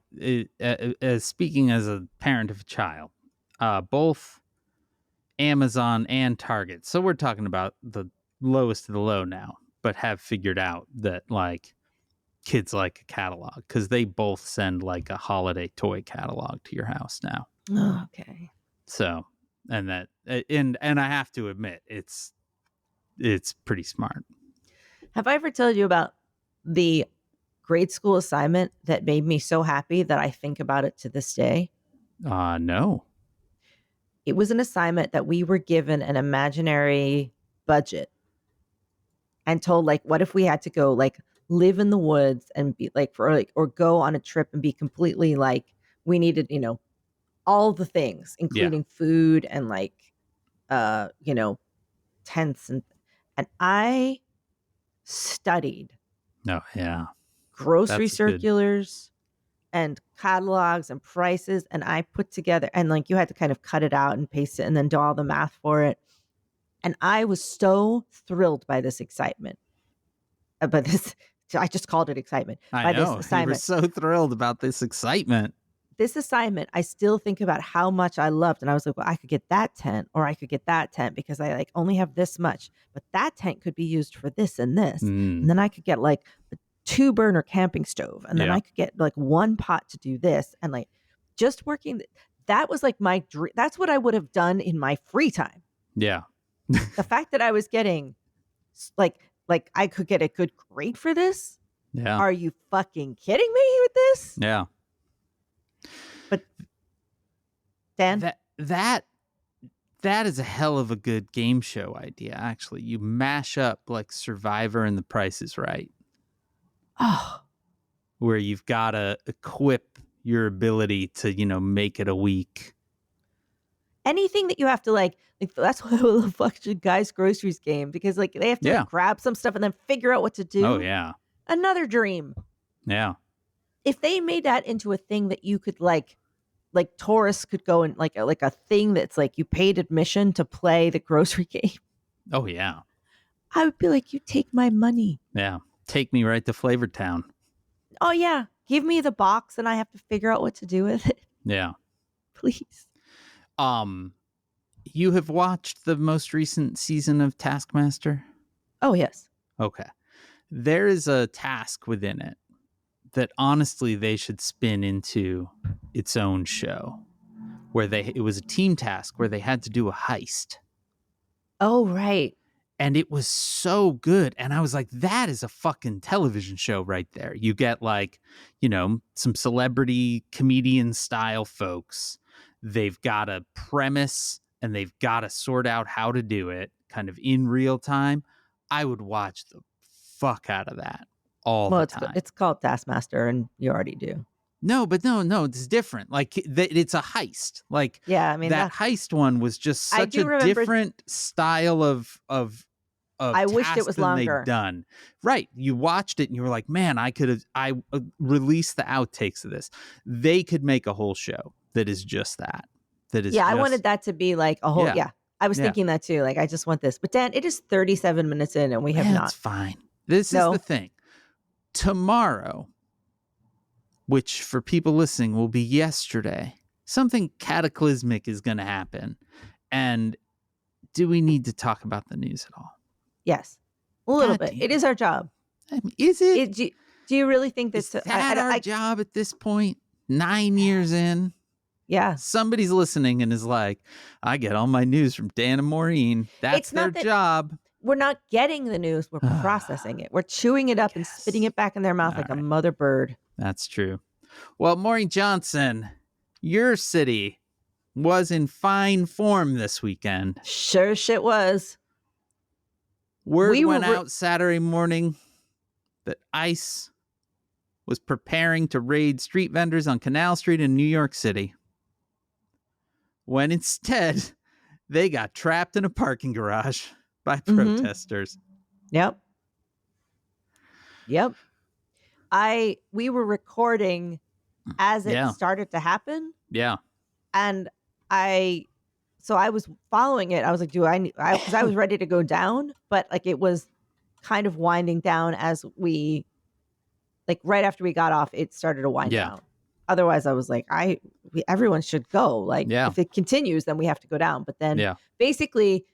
[SPEAKER 1] speaking as a parent of a child, both Amazon and Target. So we're talking about the lowest of the low now, but have figured out that like kids like a catalog because they both send like a holiday toy catalog to your house now.
[SPEAKER 2] Oh, okay.
[SPEAKER 1] So, and I have to admit, it's pretty smart.
[SPEAKER 2] Have I ever told you about the grade school assignment that made me so happy that I think about it to this day?
[SPEAKER 1] No.
[SPEAKER 2] It was an assignment that we were given an imaginary budget and told, like, what if we had to go like live in the woods and be like or go on a trip and be completely like, we needed, all the things, including food and like, tents and I studied.
[SPEAKER 1] Oh, yeah.
[SPEAKER 2] Grocery circulars and catalogs and prices, and I put together, and like you had to kind of cut it out and paste it and then do all the math for it. And I was so thrilled by this excitement. But this, I just called it excitement.
[SPEAKER 1] I know. This assignment. You were so thrilled about this excitement.
[SPEAKER 2] This assignment, I still think about how much I loved. And I was like, well, I could get that tent or I could get that tent because I like only have this much. But that tent could be used for this and this. And then I could get like a 2-burner camping stove. And then I could get like 1 pot to do this. And like just working. That was like my dream. That's what I would have done in my free time.
[SPEAKER 1] Yeah.
[SPEAKER 2] The fact that I was getting like I could get a good grade for this.
[SPEAKER 1] Yeah.
[SPEAKER 2] Are you fucking kidding me with this?
[SPEAKER 1] Yeah.
[SPEAKER 2] But Dan,
[SPEAKER 1] That is a hell of a good game show idea, actually. You mash up like Survivor and The Price is Right.
[SPEAKER 2] Oh.
[SPEAKER 1] Where you've got to equip your ability to, make it a week.
[SPEAKER 2] Anything that you have to like that's why I love fucking Guys Groceries game, because like they have to like, grab some stuff and then figure out what to do.
[SPEAKER 1] Oh, yeah.
[SPEAKER 2] Another dream.
[SPEAKER 1] Yeah.
[SPEAKER 2] If they made that into a thing that you could like tourists could go and like a thing that's like you paid admission to play the grocery game.
[SPEAKER 1] Oh, yeah.
[SPEAKER 2] I would be like, you take my money.
[SPEAKER 1] Yeah. Take me right to Flavor Town.
[SPEAKER 2] Oh, yeah. Give me the box and I have to figure out what to do with it.
[SPEAKER 1] Yeah.
[SPEAKER 2] Please.
[SPEAKER 1] You have watched the most recent season of Taskmaster?
[SPEAKER 2] Oh, yes.
[SPEAKER 1] Okay. There is a task within it that honestly they should spin into its own show, where it was a team task where they had to do a heist.
[SPEAKER 2] Oh, right.
[SPEAKER 1] And it was so good. And I was like, that is a fucking television show right there. You get like, some celebrity comedian style folks. They've got a premise and they've got to sort out how to do it kind of in real time. I would watch the fuck out of that all the time.
[SPEAKER 2] It's called Taskmaster and you already do.
[SPEAKER 1] No, it's different. Like it's a heist. Like,
[SPEAKER 2] yeah, I mean
[SPEAKER 1] that heist one was just such a different style of
[SPEAKER 2] I wished it was longer.
[SPEAKER 1] They've done. Right. You watched it and you were like, man, I released the outtakes of this. They could make a whole show that is just that.
[SPEAKER 2] I wanted that to be like a whole, I was thinking that too. Like, I just want this. But Dan, it is 37 minutes in and we have not.
[SPEAKER 1] That's fine. This is the thing. Tomorrow, which for people listening will be yesterday, something cataclysmic is going to happen. And do we need to talk about the news at all?
[SPEAKER 2] Yes, a little bit. It is our job.
[SPEAKER 1] I mean, is it?
[SPEAKER 2] Do you really think that's
[SPEAKER 1] our job at this point? 9 years in?
[SPEAKER 2] Yeah.
[SPEAKER 1] Somebody's listening and is like, I get all my news from Dan and Maureen. That's their job.
[SPEAKER 2] We're not getting the news. We're processing it. We're chewing it up and spitting it back in their mouth like a mother bird.
[SPEAKER 1] That's true. Well, Maureen Johnson, your city was in fine form this weekend.
[SPEAKER 2] Sure shit was.
[SPEAKER 1] Word went out Saturday morning that ICE was preparing to raid street vendors on Canal Street in New York City, when instead they got trapped in a parking garage by protesters.
[SPEAKER 2] Yep. We were recording as it started to happen.
[SPEAKER 1] Yeah.
[SPEAKER 2] And I was following it. I was like, because I was ready to go down, but like it was kind of winding down as right after we got off, it started to wind down. Otherwise I was like, everyone should go. Like if it continues, then we have to go down. But then basically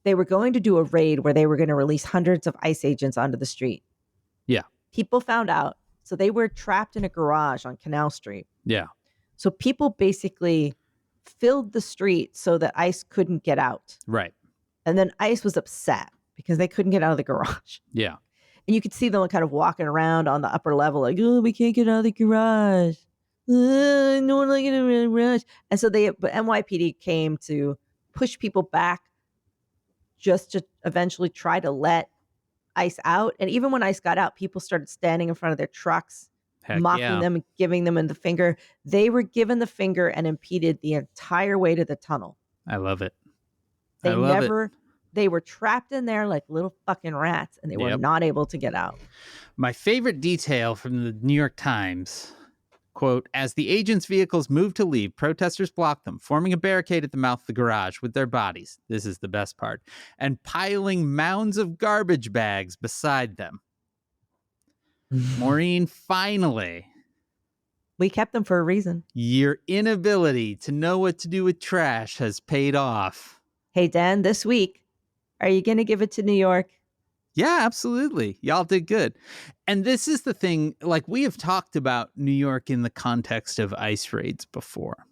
[SPEAKER 2] they were going to do a raid where they were going to release hundreds of ICE agents onto the street.
[SPEAKER 1] Yeah.
[SPEAKER 2] People found out. So they were trapped in a garage on Canal Street.
[SPEAKER 1] Yeah.
[SPEAKER 2] So people basically filled the street so that ICE couldn't get out.
[SPEAKER 1] Right.
[SPEAKER 2] And then ICE was upset because they couldn't get out of the garage.
[SPEAKER 1] Yeah.
[SPEAKER 2] And you could see them kind of walking around on the upper level like, oh, we can't get out of the garage. No one like it in the garage. And so but NYPD came to push people back just to eventually try to let ICE out. And even when ICE got out, people started standing in front of their trucks, mocking them and giving them the finger. They were given the finger and impeded the entire way to the tunnel.
[SPEAKER 1] I love it.
[SPEAKER 2] They were trapped in there like little fucking rats and they were not able to get out.
[SPEAKER 1] My favorite detail from the New York Times, quote, as the agents' vehicles moved to leave, protesters blocked them, forming a barricade at the mouth of the garage with their bodies. This is the best part. And piling mounds of garbage bags beside them. Maureen, finally.
[SPEAKER 2] We kept them for a reason.
[SPEAKER 1] Your inability to know what to do with trash has paid off.
[SPEAKER 2] Hey, Dan, this week, are you going to give it to New York?
[SPEAKER 1] Yeah, absolutely. Y'all did good. And this is the thing, like we have talked about New York in the context of ICE raids before.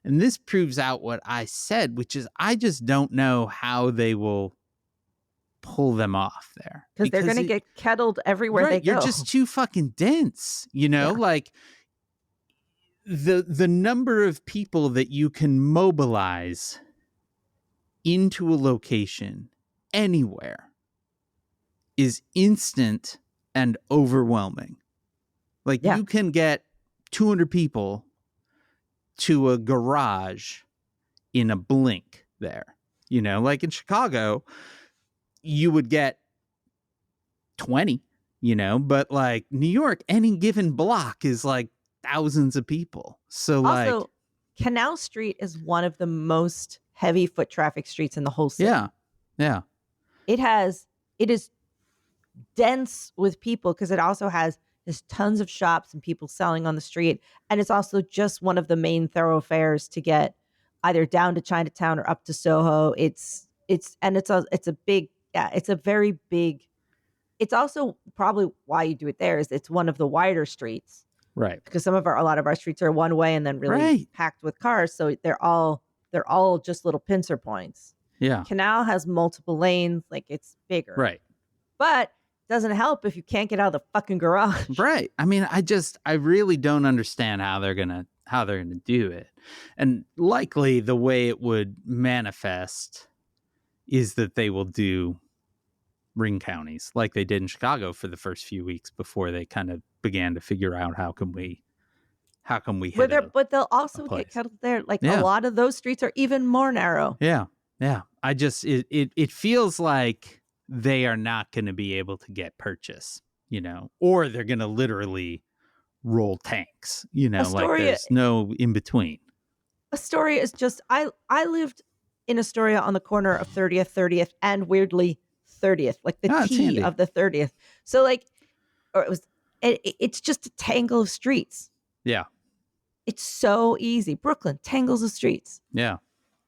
[SPEAKER 1] And this proves out what I said, which is I just don't know how they will pull them off there.
[SPEAKER 2] Because they're going to get kettled everywhere they go.
[SPEAKER 1] You're just too fucking dense, like the number of people that you can mobilize into a location anywhere is instant and overwhelming. Like you can get 200 people to a garage in a blink there. You know, like in Chicago, you would get 20, you know, but like New York, any given block is like thousands of people. So also, like
[SPEAKER 2] Canal Street is one of the most heavy foot traffic streets in the whole city.
[SPEAKER 1] Yeah. Yeah.
[SPEAKER 2] It is dense with people because it also has tons of shops and people selling on the street. And it's also just one of the main thoroughfares to get either down to Chinatown or up to Soho. It's a very big, it's also probably why you do it there is it's one of the wider streets.
[SPEAKER 1] Right.
[SPEAKER 2] Because a lot of our streets are one way and then really packed with cars. So they're all just little pincer points.
[SPEAKER 1] Yeah.
[SPEAKER 2] Canal has multiple lanes, like it's bigger.
[SPEAKER 1] Right.
[SPEAKER 2] But doesn't help if you can't get out of the fucking garage.
[SPEAKER 1] Right. I mean, I really don't understand how they're gonna do it. And likely the way it would manifest is that they will do ring counties like they did in Chicago for the first few weeks before they kind of began to figure out how can we hit
[SPEAKER 2] but they'll also get cut there. Like a lot of those streets are even more narrow.
[SPEAKER 1] Yeah. Yeah. It feels like they are not going to be able to get purchase, you know, or they're going to literally roll tanks, you know, like there's no in between.
[SPEAKER 2] Astoria is just, I lived in Astoria on the corner of 30th and weirdly 30th, like the T of the 30th. So like, it's just a tangle of streets.
[SPEAKER 1] Yeah.
[SPEAKER 2] It's so easy. Brooklyn, tangles of streets.
[SPEAKER 1] Yeah.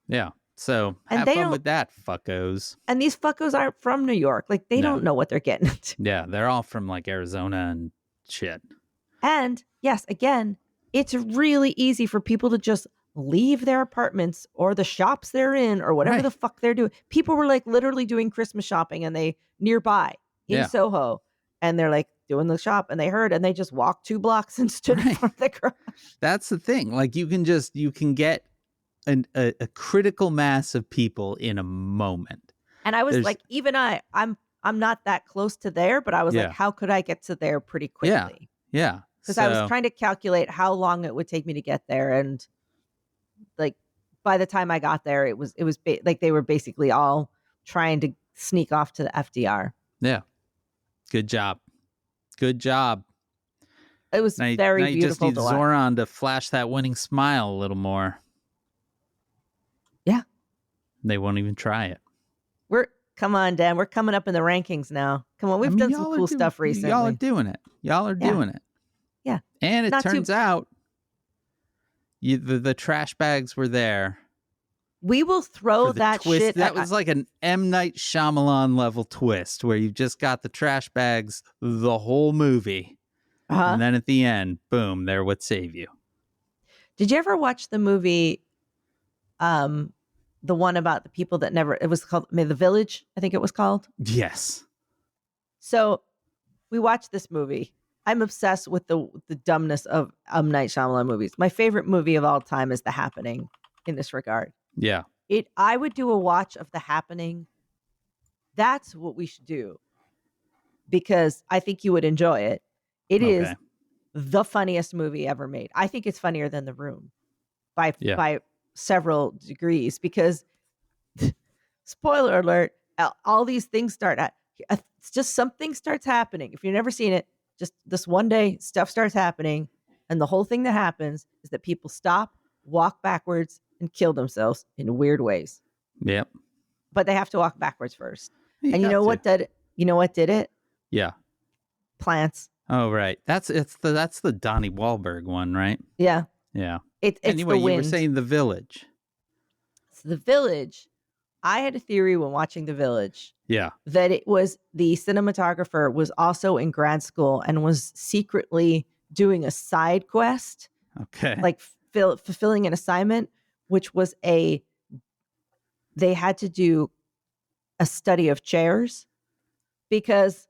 [SPEAKER 1] Yeah. So have fun with that, fuckos.
[SPEAKER 2] And these fuckos aren't from New York. Like they don't know what they're getting into.
[SPEAKER 1] Yeah, they're all from like Arizona and shit.
[SPEAKER 2] And yes, again, it's really easy for people to just leave their apartments or the shops they're in or whatever the fuck they're doing. People were like literally doing Christmas shopping and they nearby in Soho and they're like doing the shop and they heard and they just walked 2 blocks and stood in front of the garage. That's
[SPEAKER 1] the thing. Like you can get a critical mass of people in a moment.
[SPEAKER 2] And I was like, even I'm not that close to there, but I was like, how could I get to there pretty quickly?
[SPEAKER 1] Yeah.
[SPEAKER 2] Because I was trying to calculate how long it would take me to get there. And like, by the time I got there, it was like they were basically all trying to sneak off to the FDR.
[SPEAKER 1] Yeah. Good job.
[SPEAKER 2] It was very beautiful.
[SPEAKER 1] You just need Zoran to flash that winning smile a little more.
[SPEAKER 2] Yeah.
[SPEAKER 1] They won't even try it.
[SPEAKER 2] Come on, Dan. We're coming up in the rankings now. Come on. We've done some cool stuff recently.
[SPEAKER 1] Y'all are doing it.
[SPEAKER 2] Yeah.
[SPEAKER 1] And it turns out the trash bags were there.
[SPEAKER 2] We will throw that
[SPEAKER 1] twist.
[SPEAKER 2] shit.
[SPEAKER 1] That was like an M. Night Shyamalan level twist where you just got the trash bags the whole movie. And then at the end, boom, they're what save you.
[SPEAKER 2] Did you ever watch the movie, the one about the people that never, it was called The Village, I think it was called?
[SPEAKER 1] Yes.
[SPEAKER 2] So we watched this movie. I'm obsessed with the dumbness of M. Night Shyamalan movies. My favorite movie of all time is The Happening in this regard.
[SPEAKER 1] Yeah.
[SPEAKER 2] I would do a watch of The Happening. That's what we should do. Because I think you would enjoy it. It is the funniest movie ever made. I think it's funnier than The Room by several degrees because spoiler alert, all these things start at, it's just something starts happening. If you've never seen it, just this one day stuff starts happening. And the whole thing that happens is that people stop, walk backwards and kill themselves in weird ways.
[SPEAKER 1] Yep.
[SPEAKER 2] But they have to walk backwards first. And you know what did it?
[SPEAKER 1] Yeah.
[SPEAKER 2] Plants.
[SPEAKER 1] Oh, right. That's the Donnie Wahlberg one, right?
[SPEAKER 2] Yeah.
[SPEAKER 1] Yeah.
[SPEAKER 2] It's
[SPEAKER 1] anyway,
[SPEAKER 2] the wind.
[SPEAKER 1] You were saying The Village.
[SPEAKER 2] So The Village, I had a theory when watching The Village.
[SPEAKER 1] Yeah.
[SPEAKER 2] That it was the cinematographer was also in grad school and was secretly doing a side quest.
[SPEAKER 1] Okay.
[SPEAKER 2] Like fulfilling an assignment, which was they had to do a study of chairs because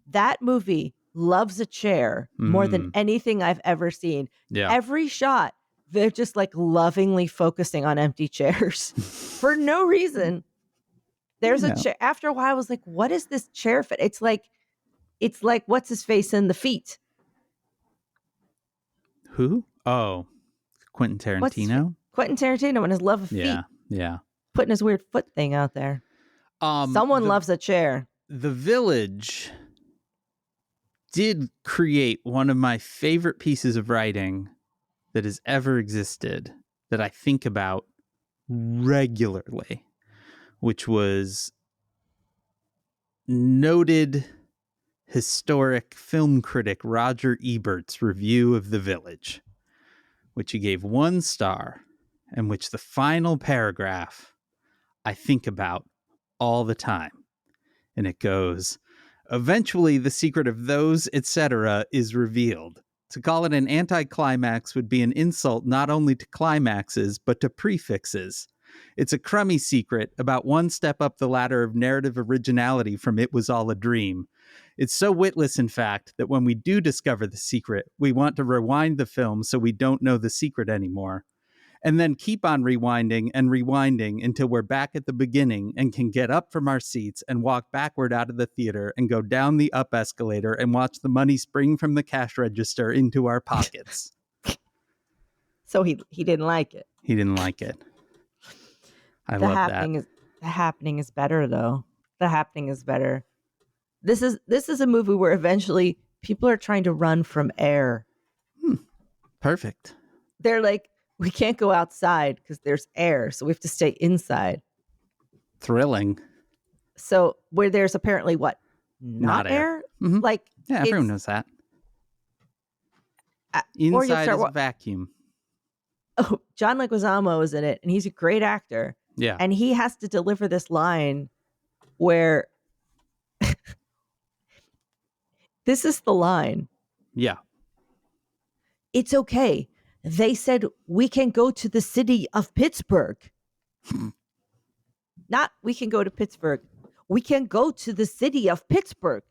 [SPEAKER 2] that movie loves a chair more than anything I've ever seen.
[SPEAKER 1] Yeah.
[SPEAKER 2] Every shot, they're just like lovingly focusing on empty chairs for no reason. There's a chair. After a while, I was like, what is this chair fit? It's like what's his face in The Feet?
[SPEAKER 1] Who? Oh, Quentin Tarantino.
[SPEAKER 2] Quentin Tarantino and his love of feet.
[SPEAKER 1] Yeah.
[SPEAKER 2] Putting his weird foot thing out there. Someone loves a chair.
[SPEAKER 1] The Village did create one of my favorite pieces of writing that has ever existed that I think about regularly, which was noted historic film critic Roger Ebert's review of The Village, which he gave 1 star, and which the final paragraph I think about all the time. And it goes, eventually the secret of those, etc., is revealed. To call it an anticlimax would be an insult not only to climaxes, but to prefixes. It's a crummy secret about 1 step up the ladder of narrative originality from It Was All a Dream. It's so witless, in fact, that when we do discover the secret, we want to rewind the film so we don't know the secret anymore. And then keep on rewinding and rewinding until we're back at the beginning and can get up from our seats and walk backward out of the theater and go down the up escalator and watch the money spring from the cash register into our pockets.
[SPEAKER 2] So he didn't like it.
[SPEAKER 1] He didn't like it. I love that.
[SPEAKER 2] The Happening is better, though. The Happening is better. This is a movie where eventually people are trying to run from air.
[SPEAKER 1] Perfect.
[SPEAKER 2] They're like, we can't go outside because there's air, so we have to stay inside.
[SPEAKER 1] Thrilling.
[SPEAKER 2] So where there's apparently what? Not air?
[SPEAKER 1] Mm-hmm.
[SPEAKER 2] Like,
[SPEAKER 1] yeah, everyone knows that. Inside is a vacuum.
[SPEAKER 2] Oh, John Leguizamo is in it, and he's a great actor.
[SPEAKER 1] Yeah.
[SPEAKER 2] And he has to deliver this line where this is the line.
[SPEAKER 1] Yeah.
[SPEAKER 2] It's okay. They said we can go to the city of Pittsburgh. Not we can go to Pittsburgh. We can go to the city of Pittsburgh.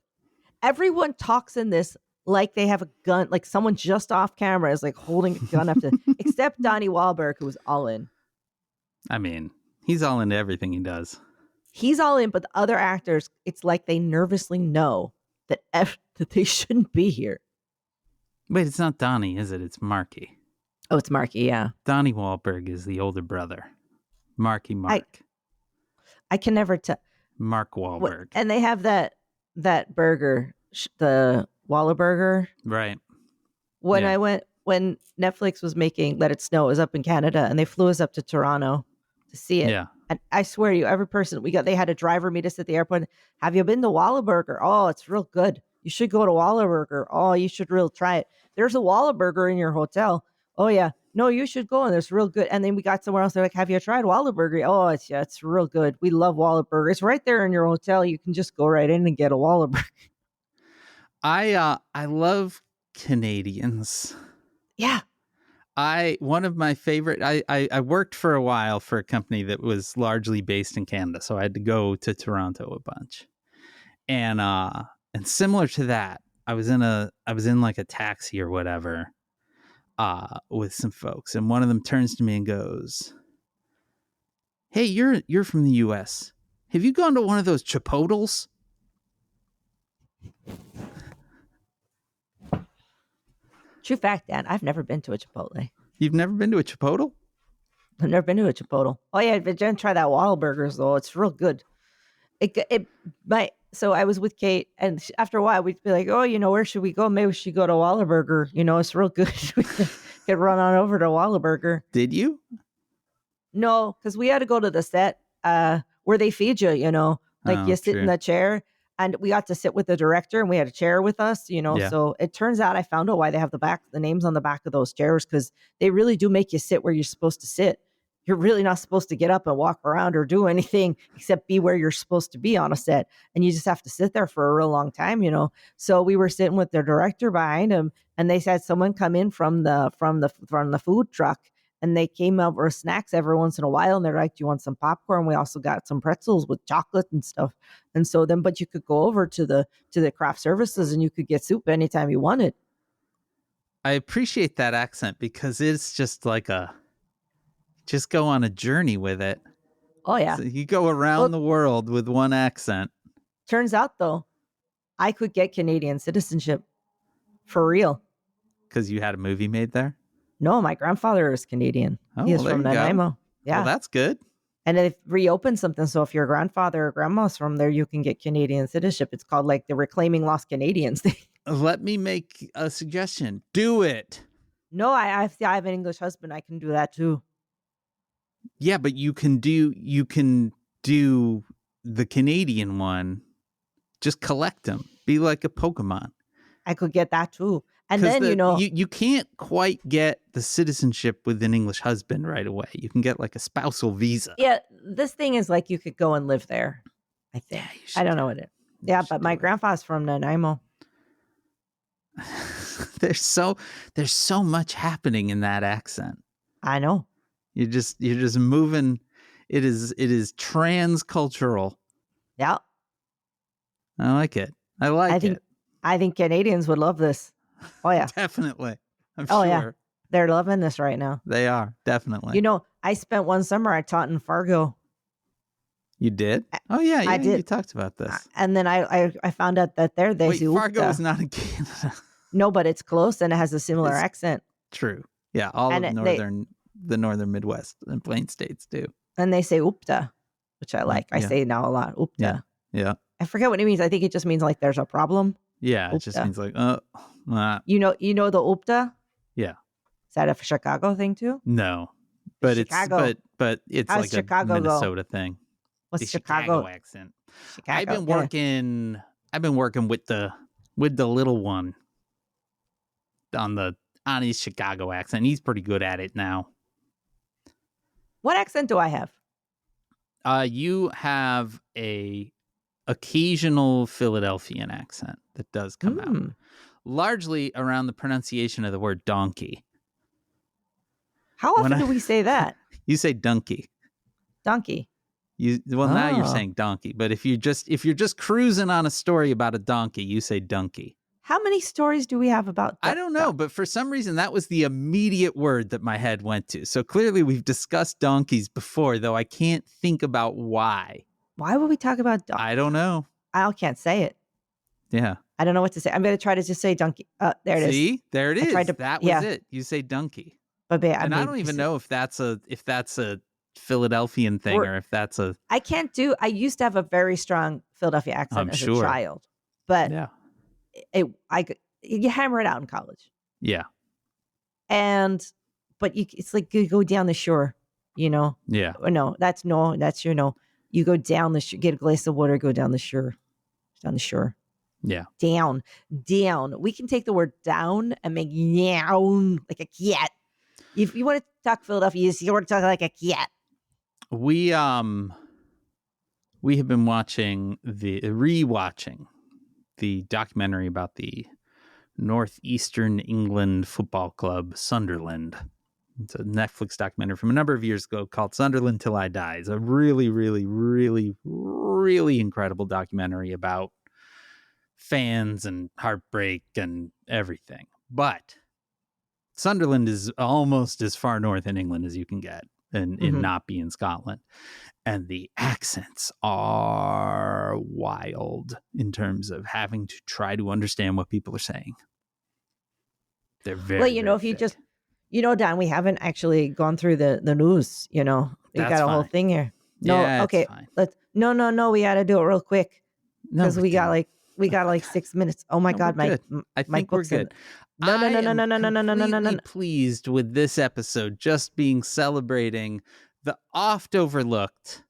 [SPEAKER 2] Everyone talks in this like they have a gun, like someone just off camera is like holding a gun up to, except Donnie Wahlberg, who was all in.
[SPEAKER 1] I mean, he's all into everything he does.
[SPEAKER 2] He's all in, but the other actors, it's like they nervously know that they shouldn't be here.
[SPEAKER 1] Wait, it's not Donnie, is it? It's Marky.
[SPEAKER 2] Oh, it's Marky, yeah.
[SPEAKER 1] Donnie Wahlberg is the older brother. Marky Mark.
[SPEAKER 2] I can never tell.
[SPEAKER 1] Mark Wahlberg.
[SPEAKER 2] And they have that burger, the Whataburger.
[SPEAKER 1] Right.
[SPEAKER 2] When Netflix was making Let It Snow, it was up in Canada, and they flew us up to Toronto to see it.
[SPEAKER 1] Yeah.
[SPEAKER 2] And I swear to you, every person they had a driver meet us at the airport. Have you been to Whataburger? Oh, it's real good. You should go to Whataburger. Oh, you should really try it. There's a Whataburger in your hotel. Oh yeah. No, you should go, and it's real good. And then we got somewhere else. They're like, have you tried Whataburger? Oh, it's real good. We love Whataburger. It's right there in your hotel. You can just go right in and get a Whataburger.
[SPEAKER 1] I love Canadians.
[SPEAKER 2] Yeah.
[SPEAKER 1] One of my favorite, I worked for a while for a company that was largely based in Canada, so I had to go to Toronto a bunch. And similar to that, I was in like a taxi or whatever with some folks, and one of them turns to me and goes, "Hey, you're from the US. Have you gone to one of those Chipotles?"
[SPEAKER 2] True fact, Dan, I've never been to a Chipotle.
[SPEAKER 1] You've never been to a Chipotle?
[SPEAKER 2] I've never been to a Chipotle. Oh yeah, but Jen, try that Whataburgers though. It's real good. So I was with Kate, and after a while we'd be like, oh, where should we go? Maybe we should go to Whataburger. It's real good. We could run on over to Whataburger.
[SPEAKER 1] Did you?
[SPEAKER 2] No, because we had to go to the set where they feed you, you sit in the chair. And we got to sit with the director, and we had a chair with us,
[SPEAKER 1] Yeah.
[SPEAKER 2] So it turns out I found out why they have the names on the back of those chairs, because they really do make you sit where you're supposed to sit. You're really not supposed to get up and walk around or do anything except be where you're supposed to be on a set. And you just have to sit there for a real long time, So we were sitting with the director behind him, and they said someone come in from the food truck. And they came over with snacks every once in a while, and they're like, "Do you want some popcorn?" We also got some pretzels with chocolate and stuff. And so but you could go over to the craft services, and you could get soup anytime you wanted.
[SPEAKER 1] I appreciate that accent because it's just like just go on a journey with it.
[SPEAKER 2] Oh, yeah.
[SPEAKER 1] So you go around the world with one accent.
[SPEAKER 2] Turns out, though, I could get Canadian citizenship for real.
[SPEAKER 1] Because you had a movie made there?
[SPEAKER 2] No, my grandfather is Canadian.
[SPEAKER 1] Oh,
[SPEAKER 2] he is from Nanaimo. Yeah.
[SPEAKER 1] Well, that's good.
[SPEAKER 2] And they've reopened something. So if your grandfather or grandma's from there, you can get Canadian citizenship. It's called like the Reclaiming Lost Canadians thing.
[SPEAKER 1] Let me make a suggestion. Do it.
[SPEAKER 2] No, I have an English husband. I can do that too.
[SPEAKER 1] Yeah, but you can do the Canadian one. Just collect them. Be like a Pokemon.
[SPEAKER 2] I could get that too. And then,
[SPEAKER 1] you can't quite get the citizenship with an English husband right away. You can get like a spousal visa.
[SPEAKER 2] Yeah, this thing is like you could go and live there, I think.
[SPEAKER 1] Yeah,
[SPEAKER 2] I don't know what it is. Yeah, but my grandpa's from Nanaimo.
[SPEAKER 1] There's so much happening in that accent.
[SPEAKER 2] I know.
[SPEAKER 1] You're just moving. It is transcultural.
[SPEAKER 2] Yeah.
[SPEAKER 1] I like it. I
[SPEAKER 2] think Canadians would love this. Oh, yeah.
[SPEAKER 1] Definitely. I'm sure.
[SPEAKER 2] Yeah. They're loving this right now.
[SPEAKER 1] They are, definitely.
[SPEAKER 2] I spent one summer, I taught in Fargo.
[SPEAKER 1] You did? Oh, yeah.
[SPEAKER 2] I did.
[SPEAKER 1] You talked about this.
[SPEAKER 2] And then I found out that they say
[SPEAKER 1] Fargo is not in Canada.
[SPEAKER 2] No, but it's close and it has a similar accent.
[SPEAKER 1] True. Yeah, all of the northern Midwest and Plain States do.
[SPEAKER 2] And they say oopta, which I like. I say now a lot, oopta.
[SPEAKER 1] Yeah.
[SPEAKER 2] I forget what it means. I think it just means like there's a problem.
[SPEAKER 1] Yeah, oopta. It just means like,
[SPEAKER 2] You know the oopta?
[SPEAKER 1] Yeah.
[SPEAKER 2] Is that a Chicago thing too?
[SPEAKER 1] No. But
[SPEAKER 2] Chicago.
[SPEAKER 1] but it's
[SPEAKER 2] How's
[SPEAKER 1] like
[SPEAKER 2] Chicago
[SPEAKER 1] a Minnesota thing.
[SPEAKER 2] What's
[SPEAKER 1] the
[SPEAKER 2] Chicago
[SPEAKER 1] accent?
[SPEAKER 2] Chicago.
[SPEAKER 1] I've been working with the little one on his Chicago accent. He's pretty good at it now.
[SPEAKER 2] What accent do I have?
[SPEAKER 1] You have a occasional Philadelphian accent that does come out, largely around the pronunciation of the word donkey.
[SPEAKER 2] How often do we say that?
[SPEAKER 1] You say donkey.
[SPEAKER 2] Donkey.
[SPEAKER 1] Now you're saying donkey, but if you're just cruising on a story about a donkey, you say donkey.
[SPEAKER 2] How many stories do we have about
[SPEAKER 1] I don't know, but for some reason that was the immediate word that my head went to. So clearly we've discussed donkeys before, though I can't think about why.
[SPEAKER 2] Why would we talk about donkeys?
[SPEAKER 1] I don't know.
[SPEAKER 2] I can't say it.
[SPEAKER 1] Yeah.
[SPEAKER 2] I don't know what to say. I'm going to try to just say donkey. There it is.
[SPEAKER 1] See? There it is. That was it. You say donkey.
[SPEAKER 2] But
[SPEAKER 1] I don't even know if that's a Philadelphian thing or if that's a...
[SPEAKER 2] I used to have a very strong Philadelphia accent as a child. But you hammer it out in college.
[SPEAKER 1] Yeah.
[SPEAKER 2] But it's like you go down the shore,
[SPEAKER 1] Yeah.
[SPEAKER 2] No, that's you go down the shore, get a glass of water, go down the shore. Down the shore.
[SPEAKER 1] Yeah.
[SPEAKER 2] Down. We can take the word down and make down like a cat. If you want to talk Philadelphia, you want to talk like a cat.
[SPEAKER 1] We have been rewatching the documentary about the Northeastern England football club, Sunderland. It's a Netflix documentary from a number of years ago called Sunderland Till I Die. It's a really, really, really, really incredible documentary about fans and heartbreak and everything. But Sunderland is almost as far north in England as you can get and not be in Scotland. And the accents are wild in terms of having to try to understand what people are saying. They're very,
[SPEAKER 2] well, if you just, Dan, we haven't actually gone through the news, we got a whole thing here. No,
[SPEAKER 1] yeah,
[SPEAKER 2] okay. No, we got to do it real quick. Because we got like 6 minutes. Oh my God,
[SPEAKER 1] I think we're good.
[SPEAKER 2] No.
[SPEAKER 1] I'm pleased with this episode just being celebrating the oft overlooked,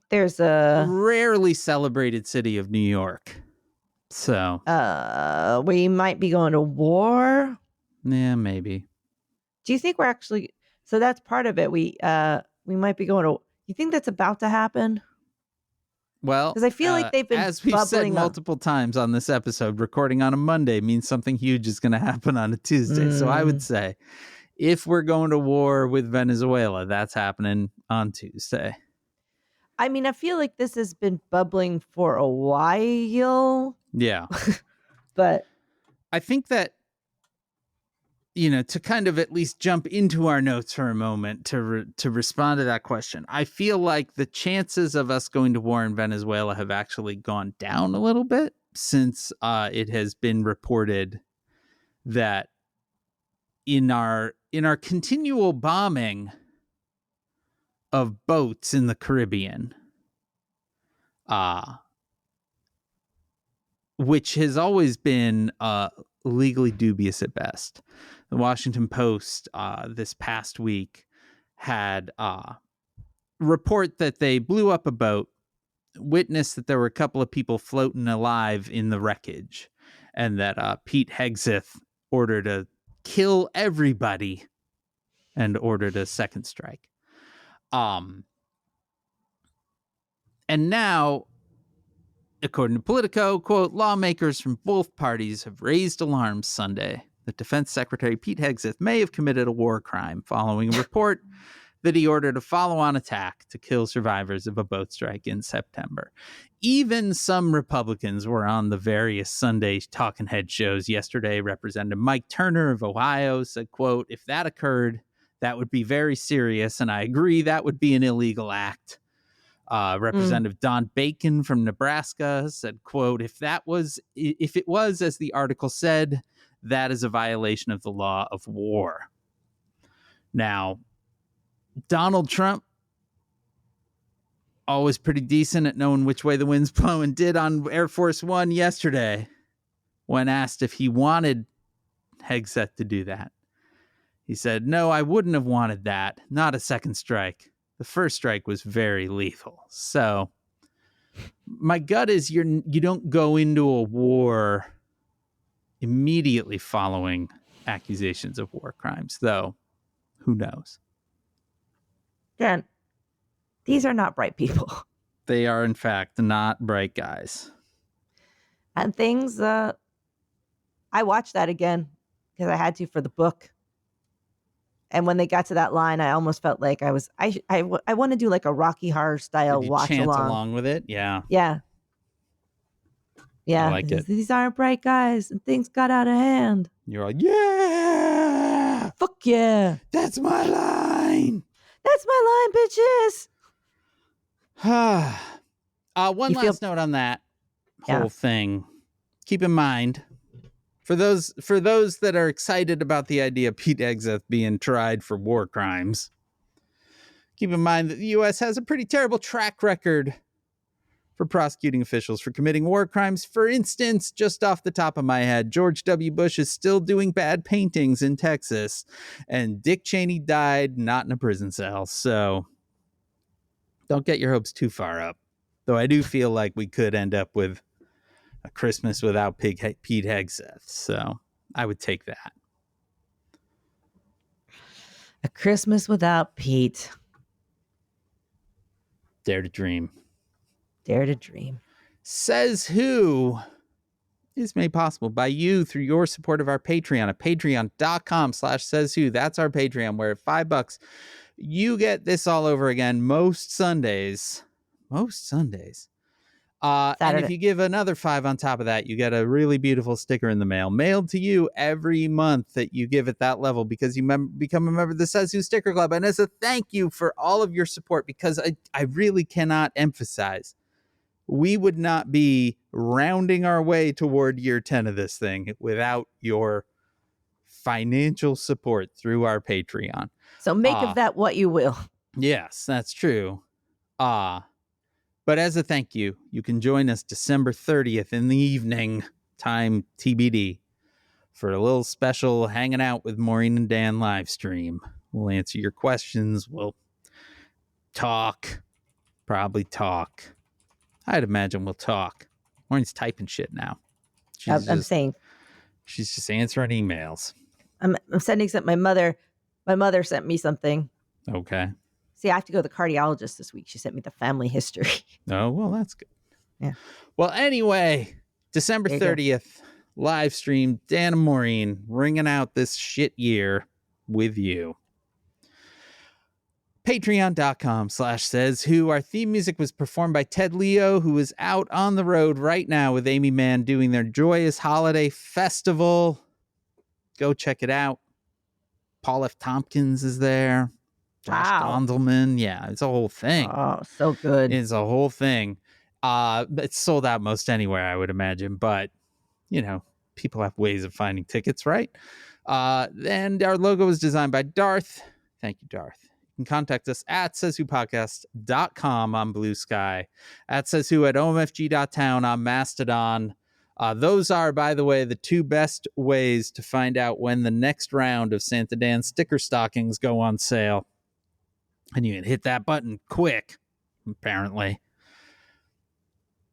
[SPEAKER 2] there's a
[SPEAKER 1] rarely celebrated city of New York. So
[SPEAKER 2] we might be going to war.
[SPEAKER 1] Yeah, maybe.
[SPEAKER 2] Do you think we're actually? So that's part of it. We might be going to. You think that's about to happen?
[SPEAKER 1] Well,
[SPEAKER 2] because I feel like they've been,
[SPEAKER 1] as we've said multiple times on this episode, recording on a Monday means something huge is going to happen on a Tuesday. So I would say, if we're going to war with Venezuela, that's happening on Tuesday.
[SPEAKER 2] I mean, I feel like this has been bubbling for a while.
[SPEAKER 1] Yeah.
[SPEAKER 2] But
[SPEAKER 1] I think that to kind of at least jump into our notes for a moment to respond to that question, I feel like the chances of us going to war in Venezuela have actually gone down a little bit since it has been reported that in our continual bombing of boats in the Caribbean, which has always been legally dubious at best. The Washington Post this past week had report that they blew up a boat, witnessed that there were a couple of people floating alive in the wreckage, and that Pete Hegseth ordered to kill everybody and ordered a second strike. And now, according to Politico, quote, lawmakers from both parties have raised alarms Sunday that Defense Secretary Pete Hegseth may have committed a war crime following a report that he ordered a follow-on attack to kill survivors of a boat strike in September. Even some Republicans were on the various Sunday talking head shows yesterday. Representative Mike Turner of Ohio said, quote, if that occurred, that would be very serious, and I agree that would be an illegal act. Representative Don Bacon from Nebraska said, quote, if it was, as the article said, that is a violation of the law of war. Now, Donald Trump, always pretty decent at knowing which way the wind's blowing, did on Air Force One yesterday when asked if he wanted Hegseth to do that. He said, no, I wouldn't have wanted that. Not a second strike. The first strike was very lethal. So my gut is you don't go into a war immediately following accusations of war crimes, though who knows?
[SPEAKER 2] Dan, these are not bright people.
[SPEAKER 1] They are, in fact, not bright guys.
[SPEAKER 2] And things, I watched that again because I had to for the book. And when they got to that line, I almost felt like I want to do like a Rocky Horror style watch
[SPEAKER 1] chant
[SPEAKER 2] along
[SPEAKER 1] with it. Yeah.
[SPEAKER 2] Yeah.
[SPEAKER 1] I like it.
[SPEAKER 2] These aren't bright guys and things got out of hand.
[SPEAKER 1] You're like, yeah.
[SPEAKER 2] Fuck yeah.
[SPEAKER 1] That's my line.
[SPEAKER 2] That's my line, bitches.
[SPEAKER 1] One last note on that whole thing. Keep in mind, for those that are excited about the idea of Pete Hegseth being tried for war crimes, keep in mind that the U.S. has a pretty terrible track record for prosecuting officials for committing war crimes. For instance, just off the top of my head, George W. Bush is still doing bad paintings in Texas, and Dick Cheney died not in a prison cell. So don't get your hopes too far up. Though I do feel like we could end up with a Christmas without Pete Hegseth. So I would take that.
[SPEAKER 2] A Christmas without Pete.
[SPEAKER 1] Dare to dream.
[SPEAKER 2] Dare to dream.
[SPEAKER 1] Says Who is made possible by you through your support of our Patreon at patreon.com/sayswho. That's our Patreon, where at $5 you get this all over again most Sundays. And if you give another $5 on top of that, you get a really beautiful sticker in the mail, mailed to you every month that you give at that level, because you become a member of the Says Who Sticker Club. And as a thank you for all of your support, because I really cannot emphasize, we would not be rounding our way toward year 10 of this thing without your financial support through our Patreon.
[SPEAKER 2] So make of that what you will.
[SPEAKER 1] Yes, that's true. But as a thank you, you can join us December 30th in the evening, time TBD, for a little special hanging out with Maureen and Dan live stream. We'll answer your questions. We'll probably talk. I'd imagine we'll talk. Maureen's typing shit now.
[SPEAKER 2] I'm saying.
[SPEAKER 1] She's just answering emails.
[SPEAKER 2] I'm sending something. My mother sent me something.
[SPEAKER 1] Okay.
[SPEAKER 2] See, I have to go to the cardiologist this week. She sent me the family history.
[SPEAKER 1] Oh, well, that's good.
[SPEAKER 2] Yeah.
[SPEAKER 1] Well, anyway, December 30th, live stream, Dan and Maureen ringing out this shit year with you. Patreon.com/sayswho. Our theme music was performed by Ted Leo, who is out on the road right now with Amy Mann doing their Joyous Holiday Festival. Go check it out. Paul F. Tompkins is there. Josh Gondelman. Yeah, it's a whole thing.
[SPEAKER 2] Oh, so good.
[SPEAKER 1] It's a whole thing. It's sold out most anywhere, I would imagine. But, people have ways of finding tickets, right? And our logo was designed by Darth. Thank you, Darth. You can contact us at SaysWhopodcast.com on Blue Sky, at SaysWho at omfg.town on Mastodon. Those are, by the way, the two best ways to find out when the next round of Santa Dan sticker stockings go on sale. And you can hit that button quick, apparently.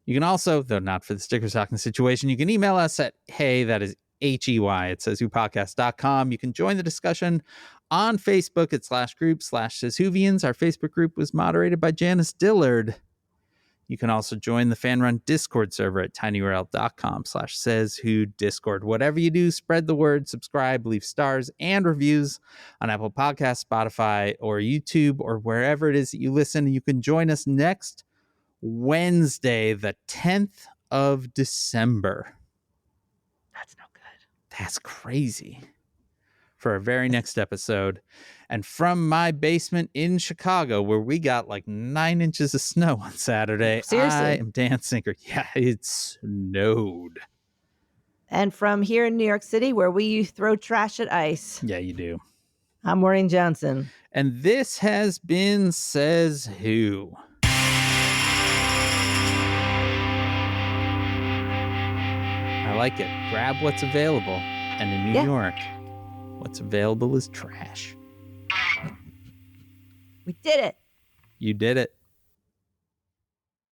[SPEAKER 1] You can also, though not for the sticker stocking situation, you can email us at that is HEY at SaysWhopodcast.com. You can join the discussion on Facebook at /group/SaysWhovians. Our Facebook group was moderated by Janice Dillard. You can also join the fan-run Discord server at tinyurl.com/SaysWhoDiscord. Whatever you do, spread the word, subscribe, leave stars and reviews on Apple Podcasts, Spotify, or YouTube, or wherever it is that you listen. You can join us next Wednesday, the 10th of December.
[SPEAKER 2] That's no good.
[SPEAKER 1] That's crazy. For our very next episode. And from my basement in Chicago, where we got like 9 inches of snow on Saturday,
[SPEAKER 2] seriously,
[SPEAKER 1] I am Dan Sinker. Yeah, it snowed.
[SPEAKER 2] And from here in New York City, where we throw trash at ice.
[SPEAKER 1] Yeah, you do.
[SPEAKER 2] I'm Maureen Johnson.
[SPEAKER 1] And this has been Says Who. I like it. Grab what's available. And in New York, what's available is trash.
[SPEAKER 2] We did it.
[SPEAKER 1] You did it.